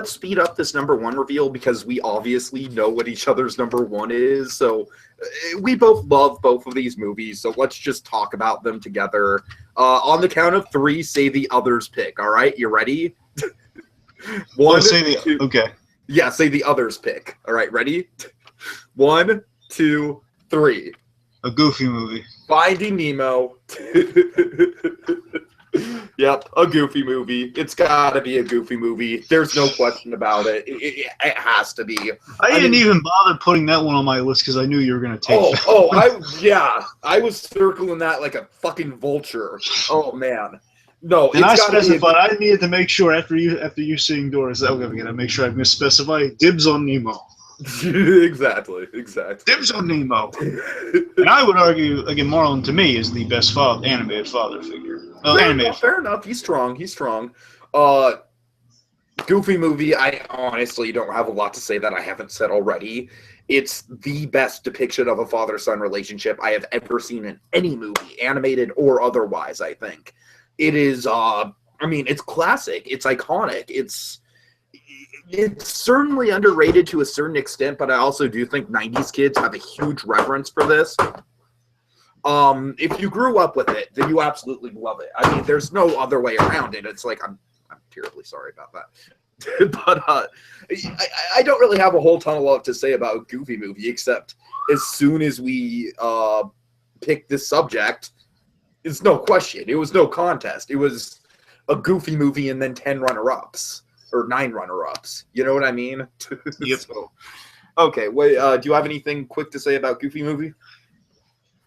speed up this number one reveal because we obviously know what each other's number one is. So we both love both of these movies, so let's just talk about them together. On the count of three, say the other's pick, all right? You ready? One, two. Okay. Yeah, say the other's pick. All right, ready? 1, 2, 3. A Goofy movie. Finding Nemo. Yep, a Goofy movie. It's got to be a Goofy movie. There's no question about it. It has to be. I didn't even bother putting that one on my list because I knew you were going to take it. I was circling that like a fucking vulture. Oh man. No, and I specified I needed to make sure after you seeing Doris that we're going to make sure I misspecify dibs on Nemo. Exactly. Dibs on Nemo. And I would argue, again, Marlon to me is the best animated father figure. Fair enough. He's strong. Goofy movie, I honestly don't have a lot to say that I haven't said already. It's the best depiction of a father-son relationship I have ever seen in any movie, animated or otherwise, I think. It is, it's classic. It's iconic. It's certainly underrated to a certain extent, but I also do think 90s kids have a huge reverence for this. If you grew up with it, then you absolutely love it. I mean, there's no other way around it. It's like, I'm terribly sorry about that. But I don't really have a whole ton of love to say about Goofy movie, except as soon as we picked this subject, it's no question. It was no contest. It was a Goofy movie and then 10 runner-ups. Or 9 runner-ups. You know what I mean? Yep. Okay, wait, do you have anything quick to say about Goofy movie?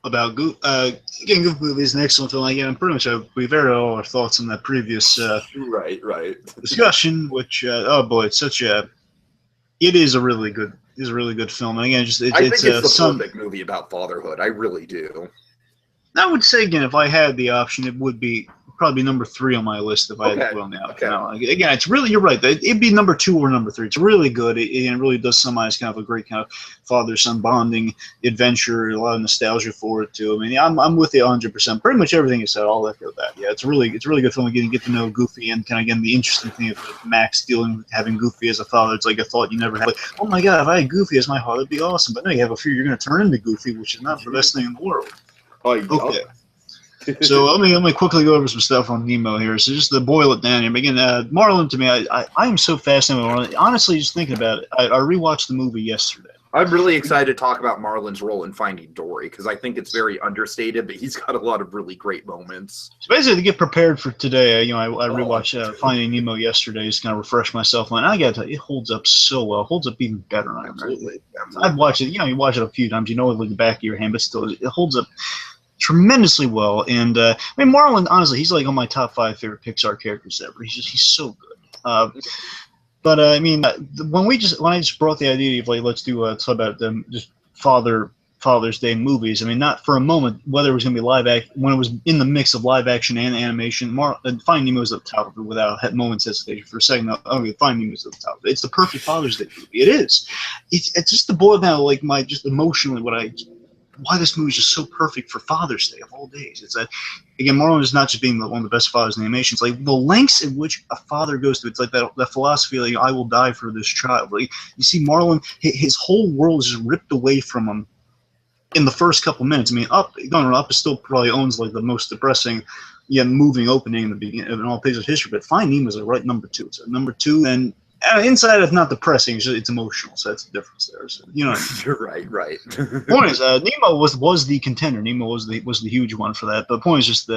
About Goofy movie is an excellent film. Again, pretty much we've aired all our thoughts on that previous right discussion. Which it is a really good film. And again, I think it's the perfect movie about fatherhood. I really do. I would say again, if I had the option, it would be probably number 3 on my list if I had to put on the option. Okay. Again, it's really, you're right. It'd be number 2 or number 3. It's really good. It really does summarize kind of a great kind of father-son bonding adventure. A lot of nostalgia for it too. I mean, I'm with you 100%. Pretty much everything you said. I'll echo that. Yeah, it's a really good film. Again, get to know Goofy and kind of again the interesting thing of Max having Goofy as a father. It's like a thought you never had. Like, oh my God, if I had Goofy as my father, it'd be awesome. But no, you have a fear you're going to turn into Goofy, which is not the best thing in the world. Okay. So let me quickly go over some stuff on Nemo here. So just to boil it down here. Again, Marlon, to me, I am so fascinated with Marlon. Honestly, just thinking about it, I rewatched the movie yesterday. I'm really excited to talk about Marlon's role in Finding Dory because I think it's very understated, but he's got a lot of really great moments. So basically, to get prepared for today, I rewatched Finding Nemo yesterday just to kind of refresh myself on. I got to tell you, it holds up so well. It holds up even better. Absolutely. I've watched it. You watch it a few times. You know it like the back of your hand, but still, it holds up tremendously well. And Marlon, honestly, he's like on my top 5 favorite Pixar characters ever. He's so good. But when I just brought the idea of like let's talk about just Father's Day movies. I mean, not for a moment whether it was going to be live action when it was in the mix of live action and animation. Finding Nemo was at the top of it without a moment's hesitation. For a second, Finding Nemo is at the top of it. It's the perfect Father's Day movie. It is. It's just the boil down like my just emotionally why this movie is just so perfect for Father's Day of all days. It's that, again, Marlon is not just being one of the best fathers in animation. It's like the lengths in which a father goes to. It's like that philosophy, like, I will die for this child. Like, you see Marlon, his whole world is just ripped away from him in the first couple minutes. I mean, Up is still probably owns like the most depressing yet moving opening in the beginning of all pages of history. But Finding Nemo is a right number 2. It's a number 2, and inside it's not depressing, it's emotional, so that's the difference there. So, you know what I mean? You're right. Point is, Nemo was the contender. Nemo was the huge one for that. But the point is just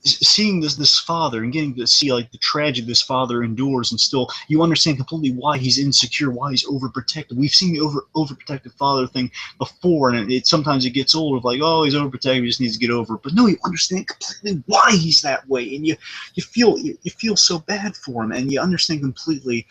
seeing this father and getting to see like the tragedy this father endures, and still you understand completely why he's insecure, why he's overprotective. We've seen the overprotective father thing before, and sometimes it gets old of like, oh, he's overprotective, he just needs to get over it. But no, you understand completely why he's that way, and you feel so bad for him, and you understand completely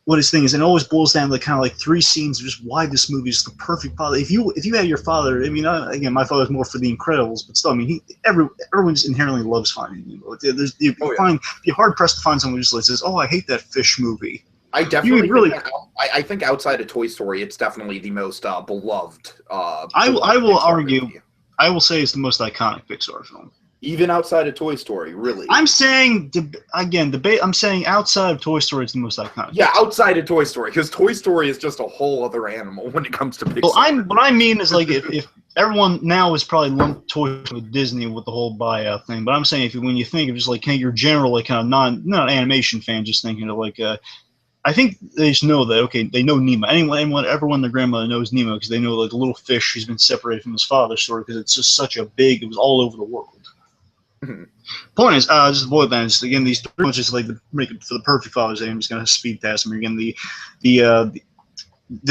what his thing is, and it always boils down to kind of like 3 scenes of just why this movie is the perfect father. If you had your father, I mean, again, my father's more for The Incredibles, but still, I mean, everyone just inherently loves Finding Nemo. You're hard pressed to find someone who just like says, "Oh, I hate that fish movie." I definitely I think outside of Toy Story, it's definitely the most beloved. I will argue. Movie. I will say it's the most iconic Pixar film. Even outside of Toy Story, really. I'm saying I'm saying outside of Toy Story, it's the most iconic. Yeah, outside of Toy Story, because Toy Story is just a whole other animal when it comes to Pixar. Well, what I mean is like if everyone now is probably lumped Toy Story with Disney with the whole buyout thing, but I'm saying when you think of just like your general like kind of not animation fan, just thinking of like I think they just know that they know Nemo. Everyone their grandmother knows Nemo because they know like the little fish who's been separated from his father story because it's just such a big. It was all over the world. Point is, just avoid that. Just, again, these 3 months just like make it for the perfect Father's Day. I'm just gonna speed past them again. The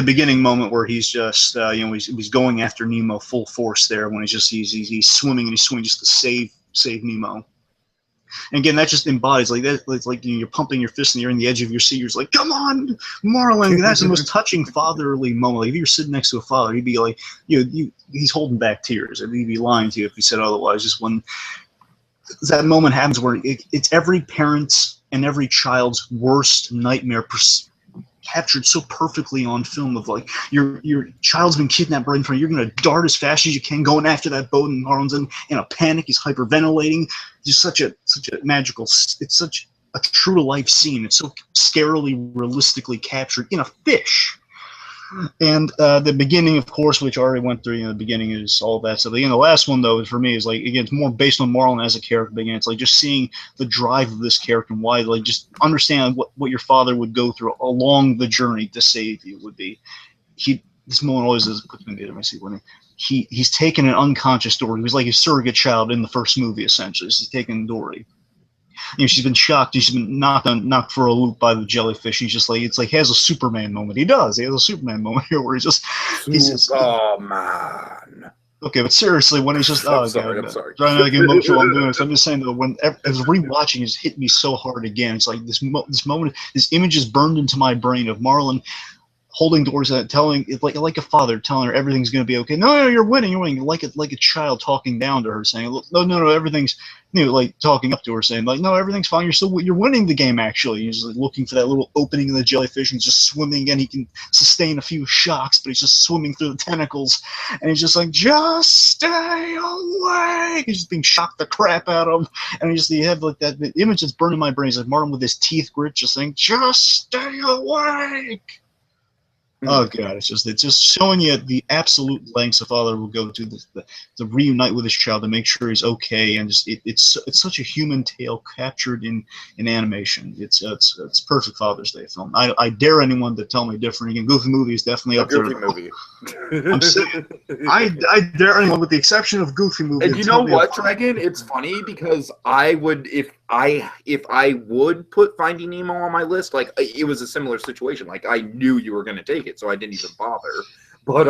beginning moment where he's just he's going after Nemo full force there when he's swimming and he's swimming just to save Nemo. And again, that just embodies like that. It's like you're pumping your fist and you're in the edge of your seat. You're just like, "Come on, Marlin!" And that's the most touching fatherly moment. Like if you're sitting next to a father, he'd be like, he's holding back tears, and he'd be lying to you if he said otherwise. Just when that moment happens where it's every parent's and every child's worst nightmare captured so perfectly on film of like your child's been kidnapped right in front of you. You're going to dart as fast as you can going after that boat, and Marlon's in a panic. He's hyperventilating. It's such a magical, it's such a true to life scene. It's so scarily realistically captured in a fish. And the beginning, of course, which I already went through, the beginning is all that stuff. The last one, though, for me, is like, again, it's more based on Marlon as a character. But again, it's like just seeing the drive of this character and why, like, just understand what your father would go through along the journey to save you would be. This moment always puts me there. Let me see when he's taken an unconscious Dory. He was like a surrogate child in the first movie, essentially. He's taken Dory. She's been shocked. She's been knocked for a loop by the jellyfish. He's just like, it's like he has a Superman moment. He does. He has a Superman moment here where he's just oh man. Okay, but seriously, when he's just I'm sorry. Trying to get emotional. I'm doing this. I'm just saying though, when as rewatching has hit me so hard again, it's like this moment, this image is burned into my brain of Marlon holding Doris and telling it like a father telling her everything's going to be okay. No, you're winning. You're winning. Like a child talking down to her, saying, "No, everything's." Like talking up to her, saying, "Like, no, everything's fine. You're winning the game." Actually, he's like looking for that little opening in the jellyfish and just swimming again. He can sustain a few shocks, but he's just swimming through the tentacles, and he's just like, "Just stay away." He's just being shocked the crap out of him, and you have like that the image that's burned in my brain is like Martin with his teeth grit, just saying, "Just stay awake." Oh god, it's just showing you the absolute lengths a father will go to to reunite with his child to make sure he's okay, and just it's such a human tale captured in animation. It's perfect Father's Day film. I dare anyone to tell me different. Again, Goofy Movie is definitely up there. Goofy Movie. I'm saying, I dare anyone, with the exception of Goofy Movie. And you know what, Dragon? It's funny because I would if I would put Finding Nemo on my list, like it was a similar situation. Like I knew you were going to take it, so I didn't even bother. But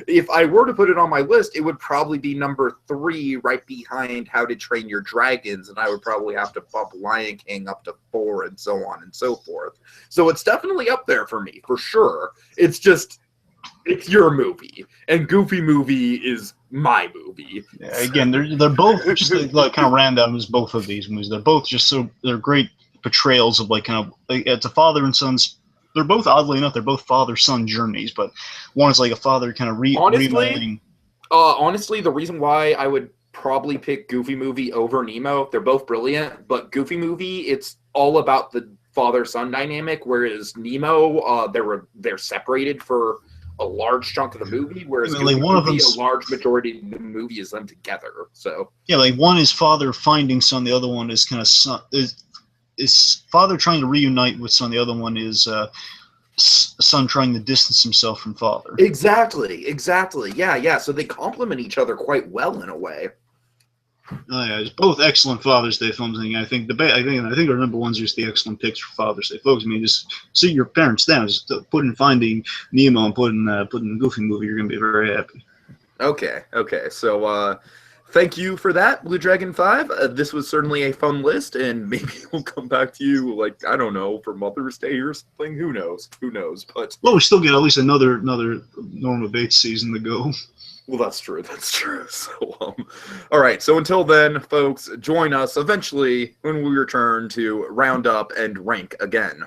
if I were to put it on my list, it would probably be number 3, right behind How to Train Your Dragons, and I would probably have to bump Lion King up to 4, and so on and so forth. So it's definitely up there for me, for sure. It's just, it's your movie, and Goofy Movie is my movie. Yeah, again, they're both just like kind of random as both of these movies. They're both just they're great portrayals of like kind of like, it's a father and son's. They're both, oddly enough, they're both father-son journeys, but one is like a father kind of remolding. Honestly, the reason why I would probably pick Goofy Movie over Nemo, they're both brilliant, but Goofy Movie, it's all about the father-son dynamic, whereas Nemo, they're separated for a large chunk of the movie, whereas Goofy Movie, a large majority of the movie is them together. So yeah, like one is father finding son, the other one is kind of son. Is father trying to reunite with son, the other one is son trying to distance himself from father. Exactly. Yeah. So they complement each other quite well in a way. Oh yeah, it's both excellent Father's Day films, and I think our number one's just the excellent picks for Father's Day, folks. I mean, just see your parents down, just put in Finding Nemo and put in Goofy Movie. You're gonna be very happy. Okay. So thank you for that, Blue Dragon 5. This was certainly a fun list, and maybe we'll come back to you, like, I don't know, for Mother's Day or something. Who knows? Who knows? But well, we still get at least another Norma Bates season to go. well, that's true. That's true. So, all right. So until then, folks, join us eventually when we return to round up and rank again.